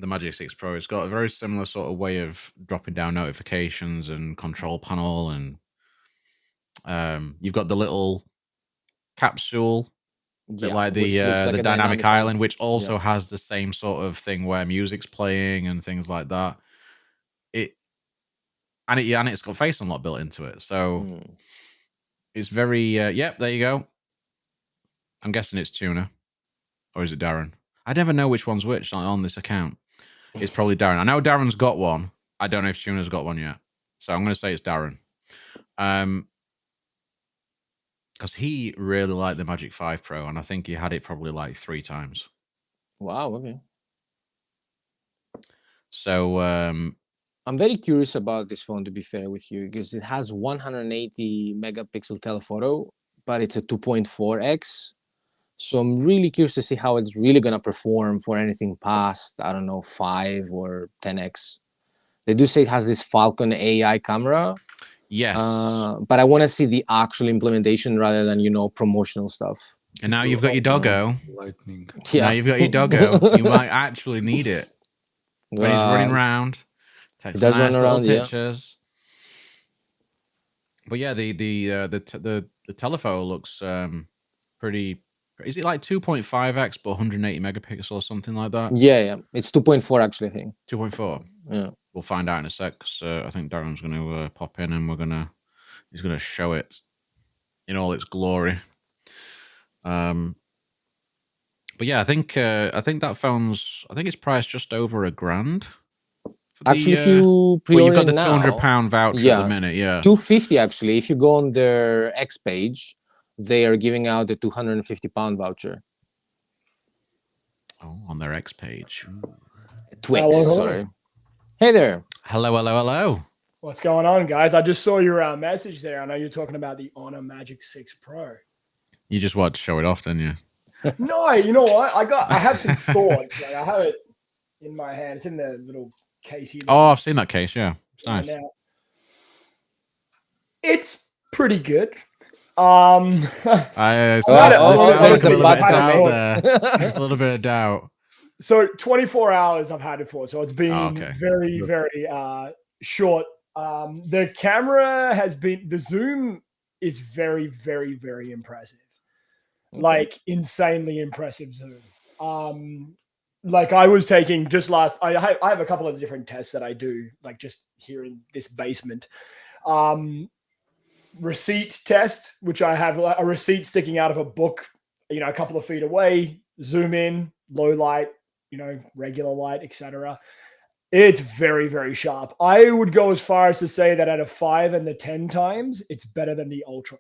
The Magic 6 Pro, it's got a very similar sort of way of dropping down notifications and control panel, and you've got the little capsule, like the dynamic island, which also has the same sort of thing where music's playing and things like that. And it's got Face Unlock built into it, so it's very yep. There you go. I'm guessing it's Tuna, or is it Darren? I never know which one's which on this account. It's probably Darren. I know Darren's got one. I don't know if Tuna's got one yet, so I'm going to say it's Darren. Because he really liked the Magic 5 Pro, and I think he had it probably like 3 times. Wow, okay. So I'm very curious about this phone, to be fair with you, because it has 180 megapixel telephoto, but it's a 2.4x. So I'm really curious to see how it's really going to perform for anything past, I don't know, 5 or 10x. They do say it has this Falcon AI camera. Yes. But I want to see the actual implementation rather than, promotional stuff. And now you've got your doggo. Lightning. Yeah. Now you've got your doggo. You might actually need it. When he's running around. Takes does nice run around, pictures. But yeah, the telephoto looks pretty. Is it like 2.5x but 180 megapixels or something like that? Yeah. It's 2.4 actually, I think. 2.4. Yeah. We'll find out in a sec. Because I think Darren's going to pop in and he's going to show it in all its glory. But yeah, I think that phone's. I think it's priced just over $1,000. Actually, if you well, pre-order you've got the now, £200 voucher at the minute. Yeah, 250 actually. If you go on their X page, they are giving out a £250 voucher. Oh, on their X page. Twix, Hello. sorry. Hey there. Hello. What's going on, guys? I just saw your message there. I know you're talking about the Honor Magic 6 Pro. You just wanted to show it off, didn't you? No, you know what? I have some thoughts. Like I have it in my hand. It's in the little case here. Oh, I've seen that case. Yeah, it's nice. Now. It's pretty good. There's a little bit of doubt. So 24 hours I've had it for. So it's been very, very short. The camera the zoom is very, very, very impressive. Okay. Like insanely impressive zoom. Like I was taking just last, I have a couple of different tests that I do, like just here in this basement. Receipt test, which I have a receipt sticking out of a book, a couple of feet away, zoom in, low light, regular light, etc. It's very, very sharp. I would go as far as to say that at a 5 and the 10 times, it's better than the Ultra.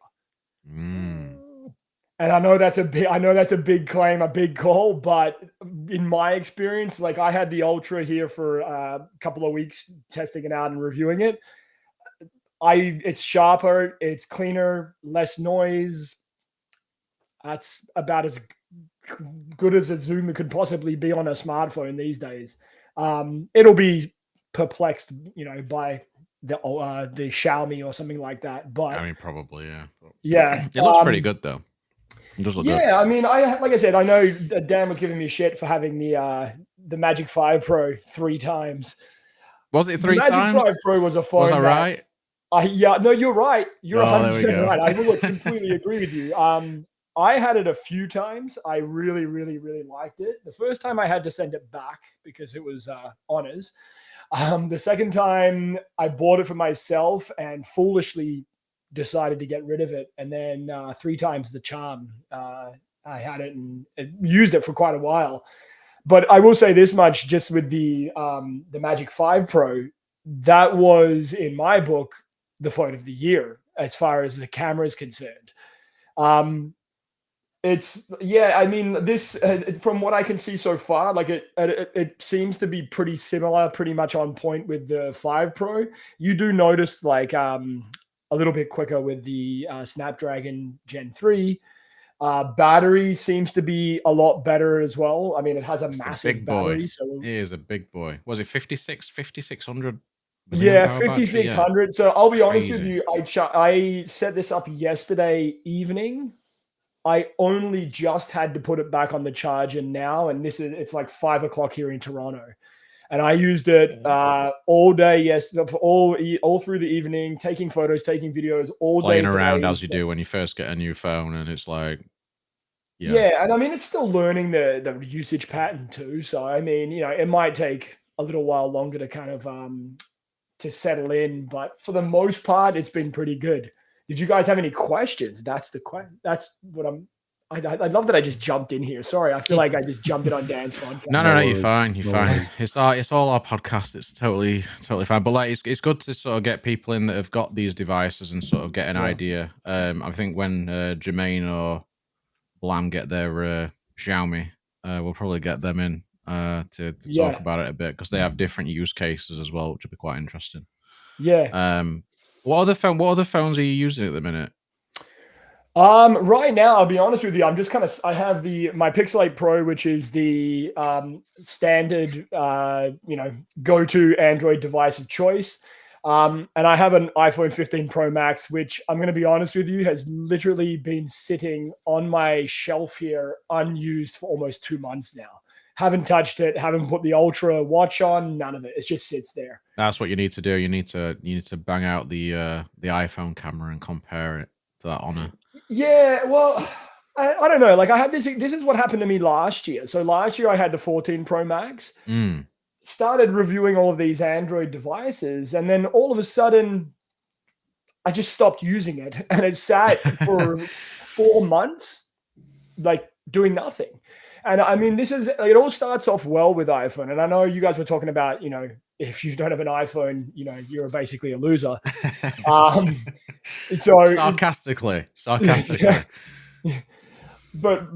And I know that's a big claim, a big call, but in my experience, like I had the Ultra here for a couple of weeks testing it out and reviewing it. It's sharper, it's cleaner, less noise. That's about as good as a zoom could possibly be on a smartphone these days. It'll be perplexed, by the Xiaomi or something like that. But I mean, probably, yeah. Yeah, it looks pretty good though. It does look good. I mean, like I said, I know Dan was giving me shit for having the Magic 5 Pro 3 times. Was it 3 times? The Magic 5 Pro was a phone. Was I right? No, you're right. You're 100% right. I will completely agree with you. I had it a few times. I really, really, really liked it. The first time I had to send it back because it was honors. The second time I bought it for myself and foolishly decided to get rid of it. And then 3 times the charm. I had it and used it for quite a while. But I will say this much, just with the Magic 5 Pro, that was, in my book, the phone of the year as far as the camera is concerned. I mean, this from what I can see so far, like it seems to be pretty similar, pretty much on point with the 5 Pro. You do notice like a little bit quicker with the Snapdragon Gen 3. Battery seems to be a lot better as well. I mean, it has a massive battery. So it is a big boy. Was it 5600? Yeah, 5600. So I'll be honest with you. I set this up yesterday evening. I only just had to put it back on the charger now, and it's like 5 o'clock here in Toronto, and I used it all day yesterday, all through the evening, taking photos, taking videos, all playing day around as you do when you first get a new phone, and it's like, yeah, and I mean it's still learning the usage pattern too. So I mean, it might take a little while longer to kind of to settle in, but for the most part, it's been pretty good. Did you guys have any questions? That's the question. That's what I love that I just jumped in here. Sorry, I feel like I just jumped in on Dan's podcast. No, you're fine. You're fine. It's all our podcast. It's totally fine. But like, it's good to sort of get people in that have got these devices and sort of get an idea. I think when Jermaine or Blam get their Xiaomi, we'll probably get them in to talk about it a bit because they have different use cases as well, which will be quite interesting. Yeah. What other phones are you using at the minute? Right now, I'll be honest with you. I'm just I have my Pixel 8 Pro, which is the standard, go-to Android device of choice. And I have an iPhone 15 Pro Max, which I'm going to be honest with you, has literally been sitting on my shelf here unused for almost 2 months now. Haven't touched it, haven't put the Ultra watch on, none of it. It just sits there. That's what you need to do. You need to bang out the iPhone camera and compare it to that Honor. Yeah, well, I don't know. Like I had this is what happened to me last year. So last year I had the 14 Pro Max. Started reviewing all of these Android devices, and then all of a sudden I just stopped using it, and it sat for 4 months. like doing nothing. And I mean, it all starts off well with iPhone. And I know you guys were talking about, if you don't have an iPhone, you're basically a loser. So sarcastically. But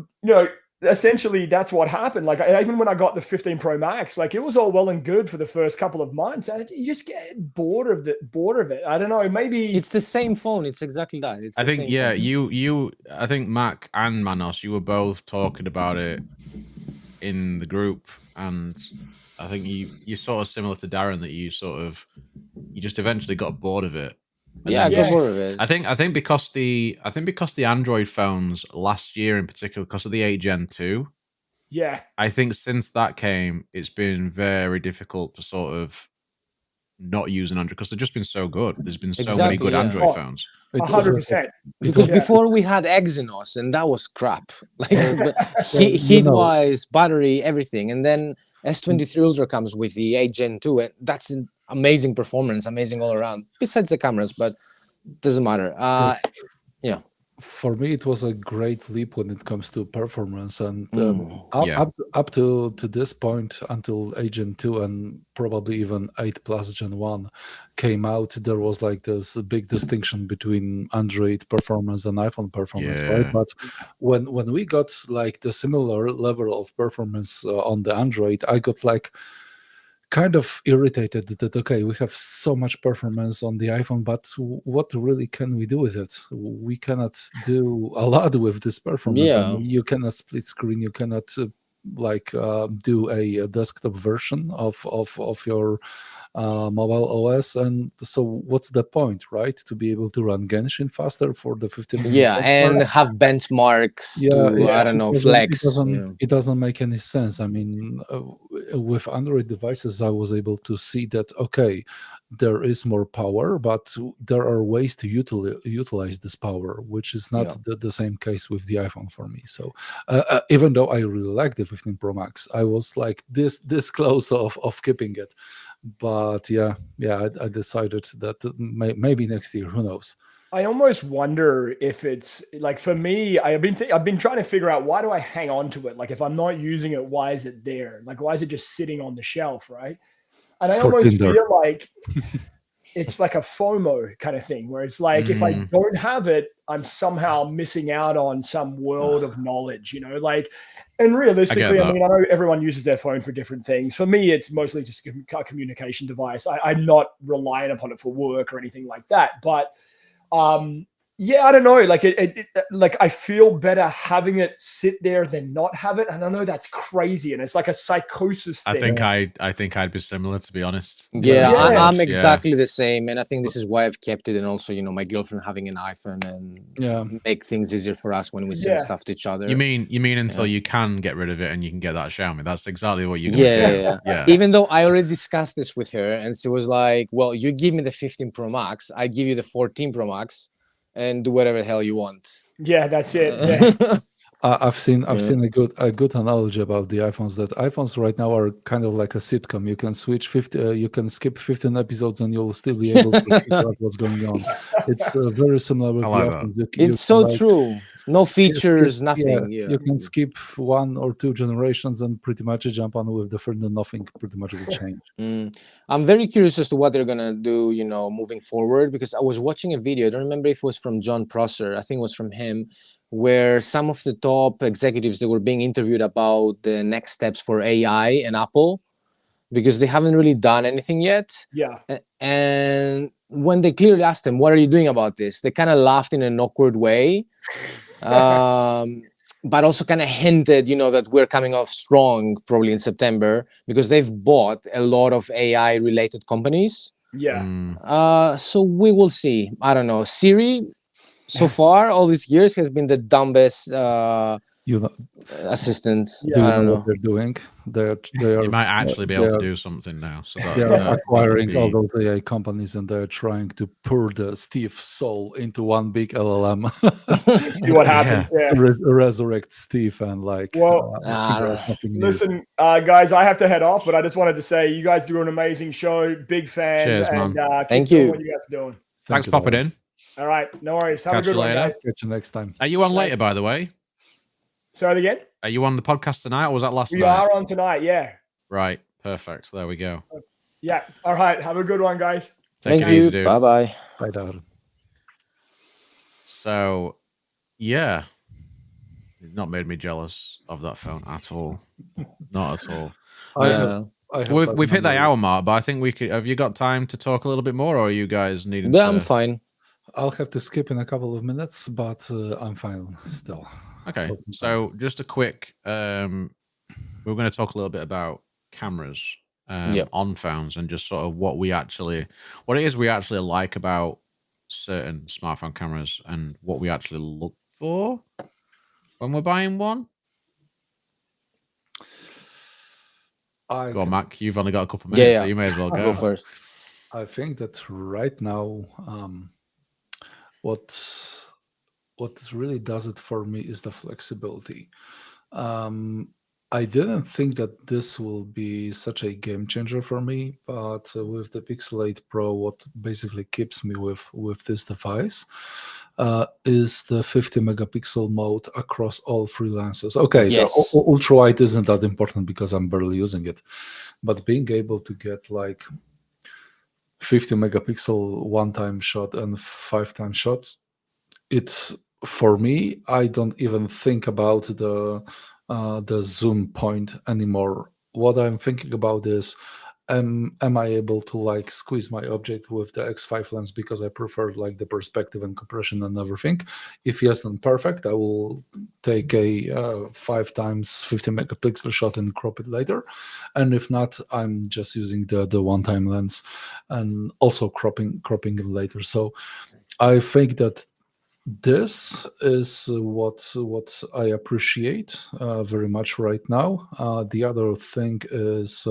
essentially that's what happened. Like even when I got the 15 Pro Max, like it was all well and good for the first couple of months. You just get bored of it. I don't know. Maybe it's the same phone. It's exactly that. I think I think Mac and Manos, you were both talking about it in the group, and I think you're sort of similar to Darren, that you just eventually got bored of it. I got bored of it. I think because the Android phones last year in particular, because of the 8 Gen 2, I think since that came, it's been very difficult to sort of not use an Android, because they've just been so good. There's been so many good Android phones. 100%. Because before we had Exynos, and that was crap. Like heat-wise, battery, everything. And then S23 Ultra comes with the 8 Gen 2, and that's an amazing performance, amazing all around. Besides the cameras, but doesn't matter. For me, it was a great leap when it comes to performance, and up to this point, until 8 Gen 2 and probably even 8 Plus Gen 1 came out, there was like this big distinction between Android performance and iPhone performance, right? But when we got like the similar level of performance on the Android, I got like kind of irritated that, okay, we have so much performance on the iPhone, but what really can we do with it? We cannot do a lot with this performance. I mean, you cannot split screen, you cannot do a desktop version of your mobile OS, and so what's the point, right? To be able to run Genshin faster for the 15 minutes and have benchmarks to I don't know, flex. It doesn't make any sense. I mean, with Android devices, I was able to see that, okay, there is more power, but there are ways to utilize this power, which is not the same case with the iPhone for me. So even though I really like the 15 Pro Max, I was like this close of keeping it. But I decided that maybe next year, who knows. I almost wonder if it's like, for me, I've been trying to figure out, why do I hang on to it? Like, if I'm not using it, why is it there? Like, why is it just sitting on the shelf, right? And I almost feel like it's like a FOMO kind of thing, where it's like, if I don't have it, I'm somehow missing out on some world of knowledge, like, and realistically, I mean, I know everyone uses their phone for different things. For me, it's mostly just a communication device. I'm not relying upon it for work or anything like that. But I don't know. Like like I feel better having it sit there than not have it. And I know that's crazy, and it's like a psychosis thing. I think I'd be similar, to be honest. I'm exactly the same, and I think this is why I've kept it. And also, my girlfriend having an iPhone and make things easier for us when we send stuff to each other. You mean until you can get rid of it and you can get that Xiaomi? That's exactly what you yeah. Even though I already discussed this with her, and she was like, "Well, you give me the 15 Pro Max, I give you the 14 Pro Max." And do whatever the hell you want. Yeah, that's it. Yeah. I've seen a good analogy about the iPhones. That iPhones right now are kind of like a sitcom. You can switch you can skip 15 episodes, and you'll still be able to figure out what's going on. It's very similar with the iPhones. It's so true. No features, nothing. You can skip 1 or 2 generations and pretty much jump on with the third, and nothing pretty much will change. I'm very curious as to what they're gonna do, moving forward, because I was watching a video. I don't remember if it was from John Prosser. I think it was from him, where some of the top executives, they were being interviewed about the next steps for AI and Apple, because they haven't really done anything yet. Yeah. And when they clearly asked them, "What are you doing about this?" they kind of laughed in an awkward way. But also kind of hinted, that we're coming off strong probably in September, because they've bought a lot of AI related companies. Yeah. So we will see. I don't know. Siri, so far, all these years, has been the dumbest assistant. I don't know what they're doing. They might actually be able to do something now. So they're acquiring all those AI companies, and they're trying to pour the Steve soul into one big LLM. See what happens. Yeah. Resurrect Steve and listen, guys, I have to head off, but I just wanted to say, you guys do an amazing show. Big fan. Cheers, and thank you. you. What you guys are doing. Thanks for popping in. All right, no worries. Have Catch a good you one, later. guys. Catch you next time. Are you on later, by the way? Say it again. Are you on the podcast tonight, or was that last night? We are on tonight, yeah. Right, perfect. There we go. Yeah. All right. Have a good one, guys. Thank it easy, you. dude. Bye-bye. Bye, Dar. So, yeah, it's not made me jealous of that phone at all. Not at all. We've hit the hour mark, but I think we could. Have you got time to talk a little bit more, or are you guys needing? Yeah, I'm fine. I'll have to skip in a couple of minutes, but I'm fine still. Okay, so just a quick. We're going to talk a little bit about cameras on phones and just sort of what it is we actually like about certain smartphone cameras and what we actually look for when we're buying one. Go on, Mac. You've only got a couple of minutes, so you may as well go first. I think that right now, what really does it for me is the flexibility. I didn't think that this will be such a game changer for me, but with the Pixel 8 Pro, what basically keeps me with this device is the 50 megapixel mode across all three lenses. Okay, yes. The ultra wide isn't that important because I'm barely using it, but being able to get like 50 megapixel one-time shot and 5-time shots, it's, for me, I don't even think about the zoom point anymore. What I'm thinking about is, am I able to like squeeze my object with the X5 lens because I prefer like the perspective and compression and everything? If yes, then perfect. I will take a 5 times 50 megapixel shot and crop it later. And if not, I'm just using the one-time lens and also cropping it later. So I think that this is what I appreciate very much right now. The other thing is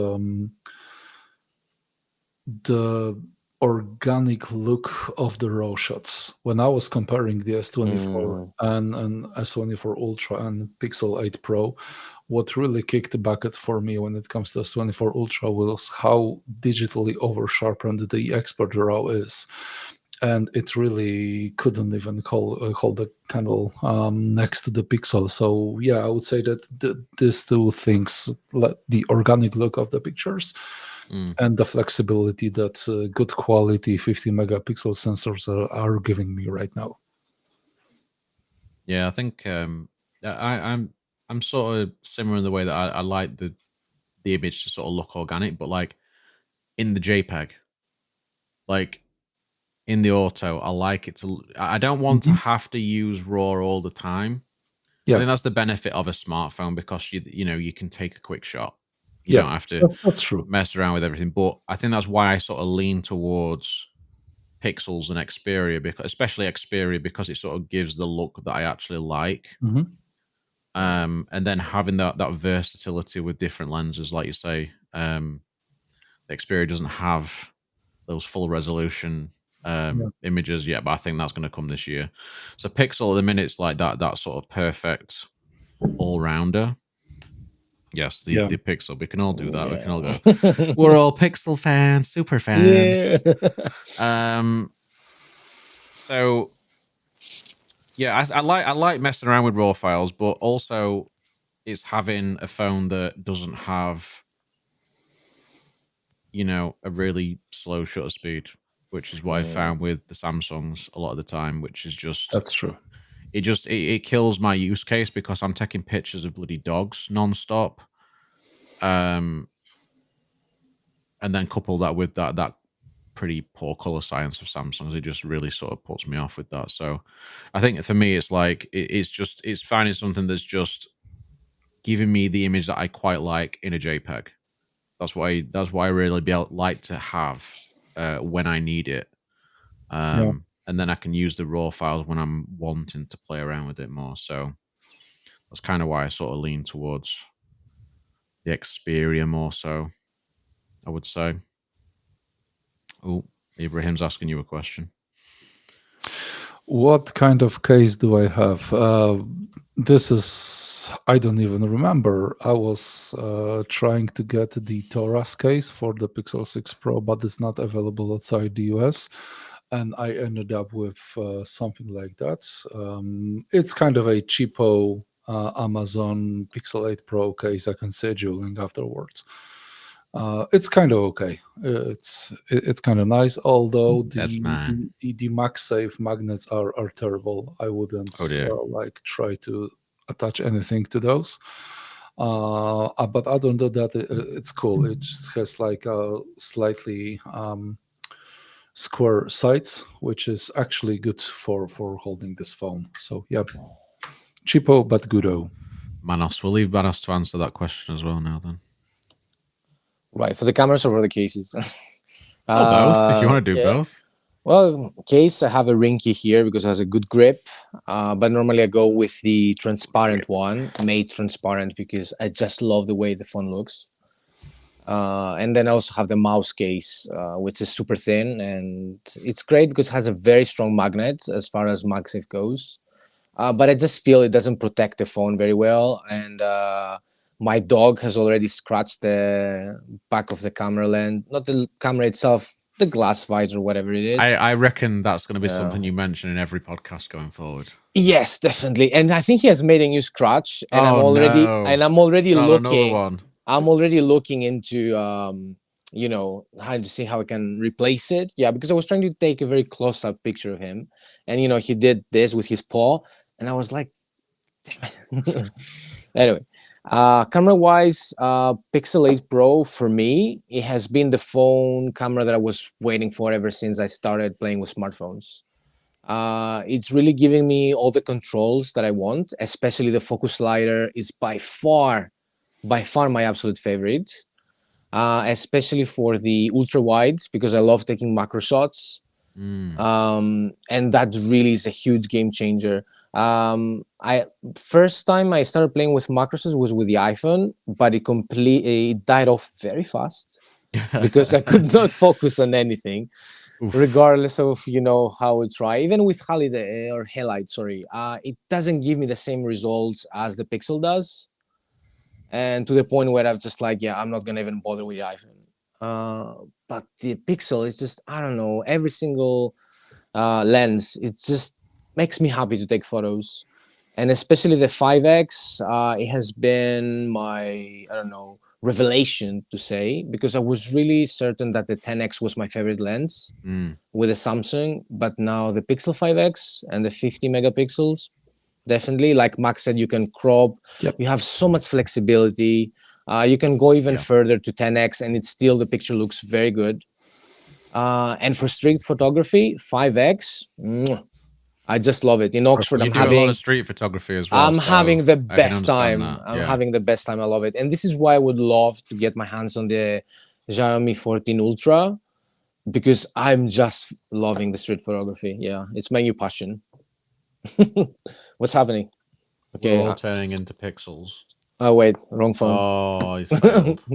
the organic look of the raw shots. When I was comparing the S24 and S24 Ultra and Pixel 8 Pro, what really kicked the bucket for me when it comes to S24 Ultra was how digitally over-sharpened the expert RAW is. And it really couldn't even hold the candle next to the Pixel. So yeah, I would say that these two things, the organic look of the pictures and the flexibility that good quality 50 megapixel sensors are giving me right now. Yeah, I think I'm sort of similar in the way that I like the image to sort of look organic, but like in the JPEG, like in the auto, I like it to. I don't want to have to use RAW all the time. Yeah, I think that's the benefit of a smartphone because you can take a quick shot. You don't have to that's true. mess around with everything. But I think that's why I sort of lean towards Pixels and Xperia, because especially Xperia, because it sort of gives the look that I actually like. And then having that versatility with different lenses, like you say, the Xperia doesn't have those full resolution images yet, but I think that's going to come this year. So Pixel at the minute, it's like that sort of perfect all-rounder. Yes, the Pixel. We can all do that. We can all go. We're all Pixel fans, super fans. So yeah, I like messing around with RAW files, but also it's having a phone that doesn't have a really slow shutter speed, which is what I found with the Samsungs a lot of the time, which is just... That's true. It kills my use case because I'm taking pictures of bloody dogs nonstop. And then couple that with that pretty poor color science of Samsungs, it just really sort of puts me off with that. So I think for me, it's like, it's finding something that's just giving me the image that I quite like in a JPEG. That's why I really like to have when I need it. And then I can use the RAW files when I'm wanting to play around with it more. So that's kind of why I sort of lean towards the Xperia more so, I would say. Oh, Ibrahim's asking you a question. What kind of case do I have? This is, I don't even remember. I was trying to get the Taurus case for the Pixel 6 Pro, but it's not available outside the US. And I ended up with something like that. It's kind of a cheapo Amazon Pixel 8 Pro case. I can say dueling afterwards. It's kind of okay. It's kind of nice, although That's mine. the MagSafe magnets are terrible. I wouldn't like try to attach anything to those. But other than that, it's cool. It just has like a slightly square sides, which is actually good for holding this phone. So yeah, cheapo but goodo. Manos, we'll leave Manos to answer that question as well now then. Right, for the cameras or for the cases? Both, if you want to do both. Well, case, I have a Rinky here because it has a good grip. But normally I go with the transparent one, made transparent, because I just love the way the phone looks. And then I also have the mouse case, which is super thin. And it's great because it has a very strong magnet as far as MagSafe goes. But I just feel it doesn't protect the phone very well. And my dog has already scratched the back of the camera lens, not the camera itself, the glass visor, whatever it is. I reckon that's going to be something you mention in every podcast going forward. Yes, definitely. And I think he has made a new scratch, and I'm already looking into trying to see how I can replace it. Yeah, because I was trying to take a very close-up picture of him, and he did this with his paw, and I was like, damn it. Anyway. Camera wise, Pixel 8 Pro for me, it has been the phone camera that I was waiting for ever since I started playing with smartphones. It's really giving me all the controls that I want, especially the focus slider is by far my absolute favorite, especially for the ultra wide, because I love taking macro shots. And that really is a huge game changer. First time I started playing with macros was with the iPhone, but it died off very fast because I could not focus on anything. Oof. Regardless of how I try. Even with halide, it doesn't give me the same results as the Pixel does, and to the point where I'm just like, I'm not gonna even bother with the iPhone. But the Pixel is just, I don't know, every single lens, it's just makes me happy to take photos, and especially the 5x, it has been my, revelation to say, because I was really certain that the 10x was my favorite lens with a Samsung, but now the Pixel 5x and the 50 megapixels, definitely, like Max said, you can crop, you have so much flexibility, you can go even further to 10x and the picture looks very good. And for street photography, 5x, I just love it. In Oxford, I'm having a lot of street photography as well. I'm having the best time. Having the best time. I love it. And this is why I would love to get my hands on the Xiaomi 14 Ultra, because I'm just loving the street photography. Yeah, it's my new passion. What's happening? Okay, we're all turning into pixels. Oh wait, wrong phone. Oh, he's failed.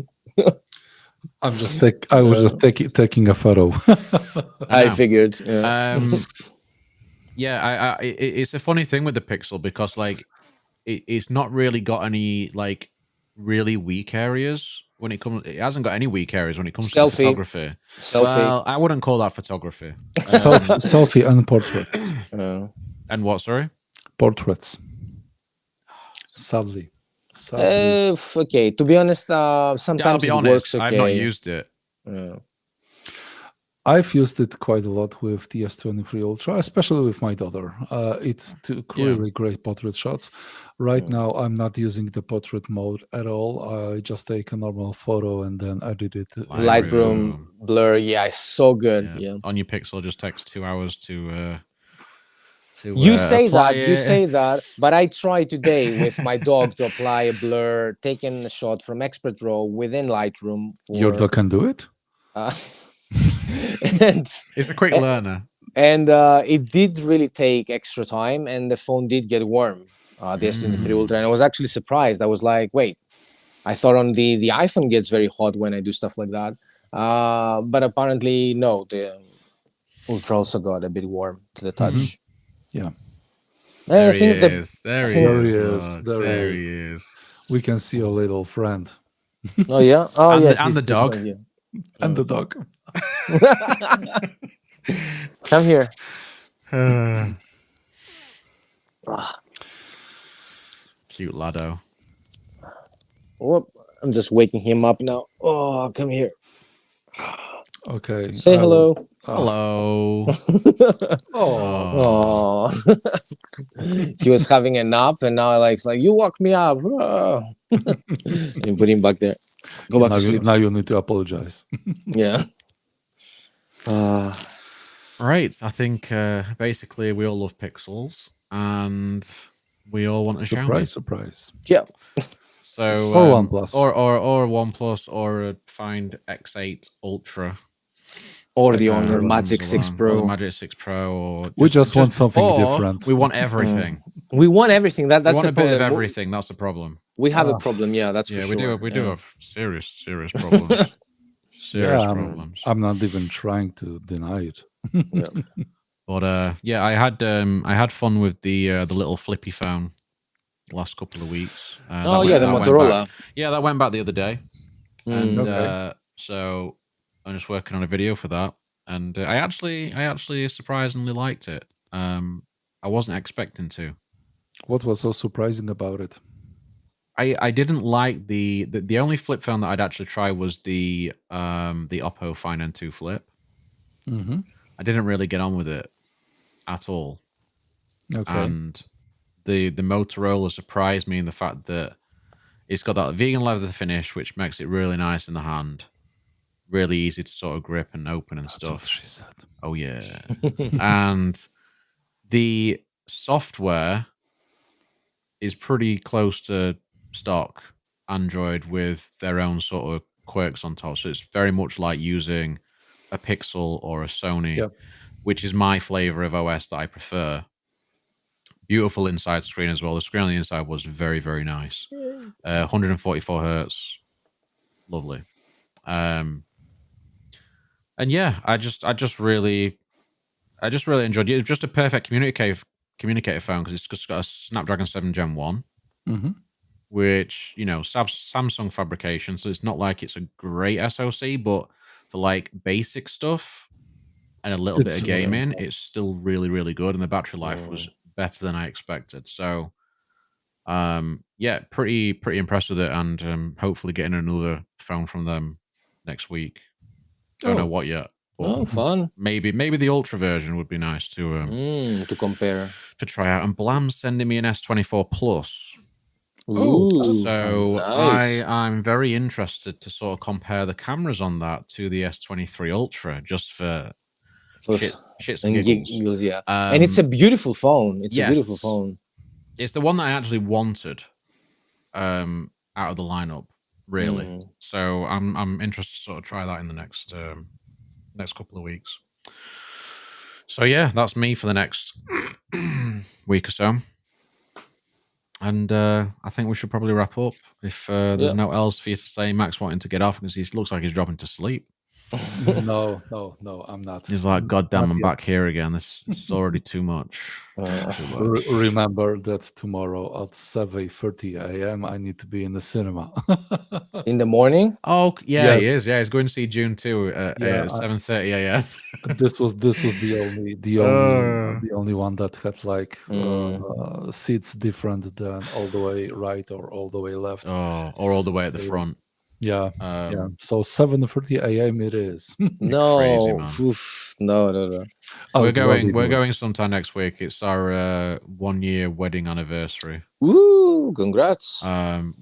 I was just taking a photo. I figured. Yeah. It's a funny thing with the Pixel because it's not really got any really weak areas when it comes. It hasn't got any weak areas when it comes to photography. Well, I wouldn't call that photography. Selfie and portraits. And what? Sorry, portraits. Sadly. Okay. To be honest, sometimes it works okay. I've not used it. I've used it quite a lot with the S23 Ultra, especially with my daughter. It took really great portrait shots. Right now, I'm not using the portrait mode at all. I just take a normal photo and then edit it. Lightroom, blur, it's so good. Yeah. On your Pixel, just takes 2 hours to you say that, but I tried today with my dog to apply a blur, taking a shot from Expert Raw within Lightroom. Your dog can do it? And it's a quick learner, and it did really take extra time, and the phone did get warm, the S23 Ultra, and I was actually surprised. I was like, wait, I thought on the iPhone gets very hot when I do stuff like that, but apparently no, the Ultra also got a bit warm to the touch. Yeah, there he is. We can see a little friend. Oh yeah, and the dog. And the dog. Come here. Cute laddo. Whoop. I'm just waking him up now. Oh, come here. Okay. Say hello. Hello. Oh. He was having a nap, and now it's like, you woke me up. Oh. And put him back there. Go back to sleep. Now you need to apologize. Yeah. Right. I think basically we all love pixels and we all want a Xiaomi. Surprise. Yeah. So Or OnePlus. or OnePlus or a Find X8 Ultra. Or the Honor Magic 6 Or Pro. the Magic 6 Pro. Or We just want something different. We want everything. We want everything. That's we want the a bit of problem. everything. That's the problem. We have a problem. Yeah, that's for Yeah, sure. we do have serious problems. Serious problems. I'm not even trying to deny it. Yeah. But yeah, I had fun with the little flippy phone the last couple of weeks. The Motorola. That went back the other day, and Okay. so I'm just working on a video for that. And I actually surprisingly liked it. I wasn't expecting to. What was so surprising about it? I didn't like the only flip phone that I'd actually try was the Oppo Find N2 Flip. Mm-hmm. I didn't really get on with it at all. Okay. And the Motorola surprised me in the fact that it's got that vegan leather finish, which makes it really nice in the hand, really easy to sort of grip and open and stuff. What she said. Oh yeah. And the software is pretty close to stock Android with their own sort of quirks on top. So it's very much like using a Pixel or a Sony, which is my flavor of OS that I prefer. Beautiful inside screen as well. The screen on the inside was very, very nice. 144 hertz, lovely. And yeah, I just really enjoyed it. It's just a perfect communicator phone because it's just got a Snapdragon 7 Gen 1, which, you know, Samsung fabrication. So it's not like it's a great SoC, but for like basic stuff and a little bit of gaming, it's still really, really good. And the battery life was better than I expected. So, yeah, pretty impressed with it. And hopefully getting another phone from them next week. Don't know what yet. Oh, fun. Maybe the Ultra version would be nice to compare, to try out. And Blam's sending me an S24 Plus. Ooh, so nice. I'm very interested to sort of compare the cameras on that to the S23 Ultra, just for shits and giggles. Yeah. And it's a beautiful phone. It's a beautiful phone. It's the one that I actually wanted out of the lineup, really. So I'm interested to sort of try that in the next couple of weeks. So yeah, that's me for the next week or so. And I think we should probably wrap up if there's no else for you to say. Max wanting to get off because he looks like he's dropping to sleep. No, I'm not. He's like, God damn, I'm back here again. This is already too much. Remember that tomorrow at 7:30 a.m. I need to be in the cinema. In the morning? Oh, yeah, he is. Yeah, he's going to see June 2 at 7:30 a.m. This was the only one that had like seats different than all the way right or all the way left. Oh, or all the way at the front. Yeah. So 7:30 a.m. it is. No, crazy, man. No. We're going sometime next week. It's our 1-year wedding anniversary. Woo! Congrats.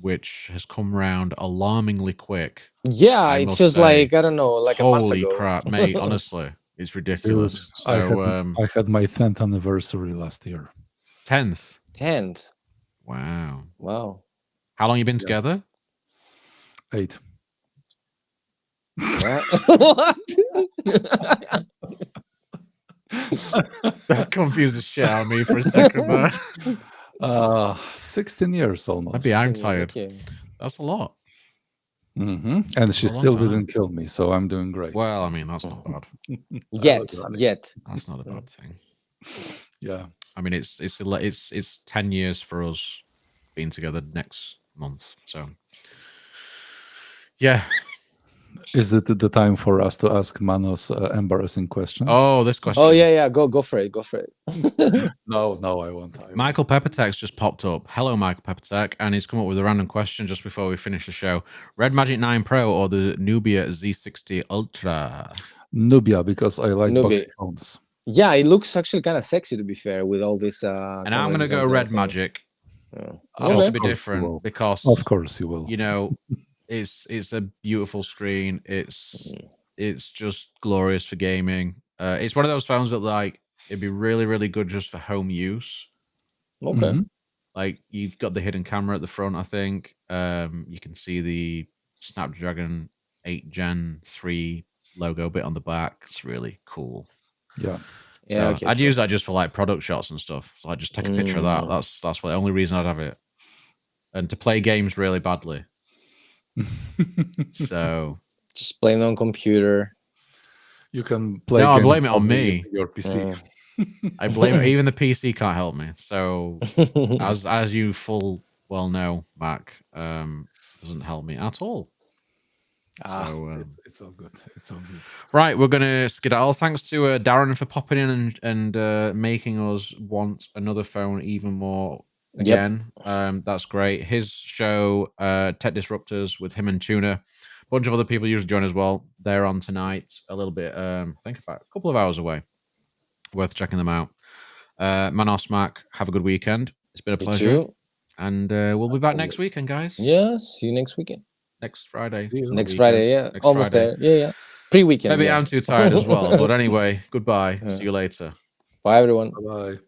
Which has come round alarmingly quick. Yeah, it feels like, I don't know, like a month ago. Holy crap, mate! Honestly, it's ridiculous. Dude, so I had my 10th anniversary last year. 10th. Wow. How long you been together? 8. What? That confused the shit out of me for a second there. 16 years almost. Maybe I'm tired. Okay. That's a lot. And she still didn't kill me, so I'm doing great. Well, I mean, that's not bad. Yet. That's not a bad thing. Yeah. I mean, it's 10 years for us being together next month. So, yeah. Is it the time for us to ask Manos embarrassing questions? Oh, this question. Oh yeah, go for it. Go for it. No, I won't. Michael Peppertech just popped up. Hello, Michael Peppertech, and he's come up with a random question just before we finish the show. Red Magic 9 Pro or the Nubia Z60 Ultra? Nubia, because I like Nubia. boxy phones. Yeah, it looks actually kind of sexy, to be fair, with all this. And I'm going to go Red Magic. Just to be different, because of course you will. You know, it's a beautiful screen. It's just glorious for gaming. It's one of those phones that like it'd be really, really good just for home use. Okay. Like you've got the hidden camera at the front, I think. You can see the Snapdragon 8 Gen 3 logo bit on the back. It's really cool. Yeah. So Yeah, okay, I'd use that just for like product shots and stuff. So I'd just take a picture of that. That's the only reason I'd have it. And to play games really badly. So just playing on computer. You can play. No, I blame it on me. Your PC. I blame it. Even the PC can't help me. So as you full well know, Mac doesn't help me at all. So it's all good. It's all good. Right, we're gonna skedaddle. Thanks to Darren for popping in and making us want another phone even more again. That's great. His show, Tech Disruptors, with him and Tuna. A bunch of other people usually join as well. They're on tonight, a little bit, I think about a couple of hours away. Worth checking them out. Manos, Mac, have a good weekend. It's been a pleasure. And we'll be back next weekend, guys. Yeah, see you next weekend. Next Friday. Next Friday, yeah. Next Almost Friday. There. Yeah. Pre-weekend. Maybe I'm too tired as well. But anyway, goodbye. See you later. Bye, everyone. Bye-bye.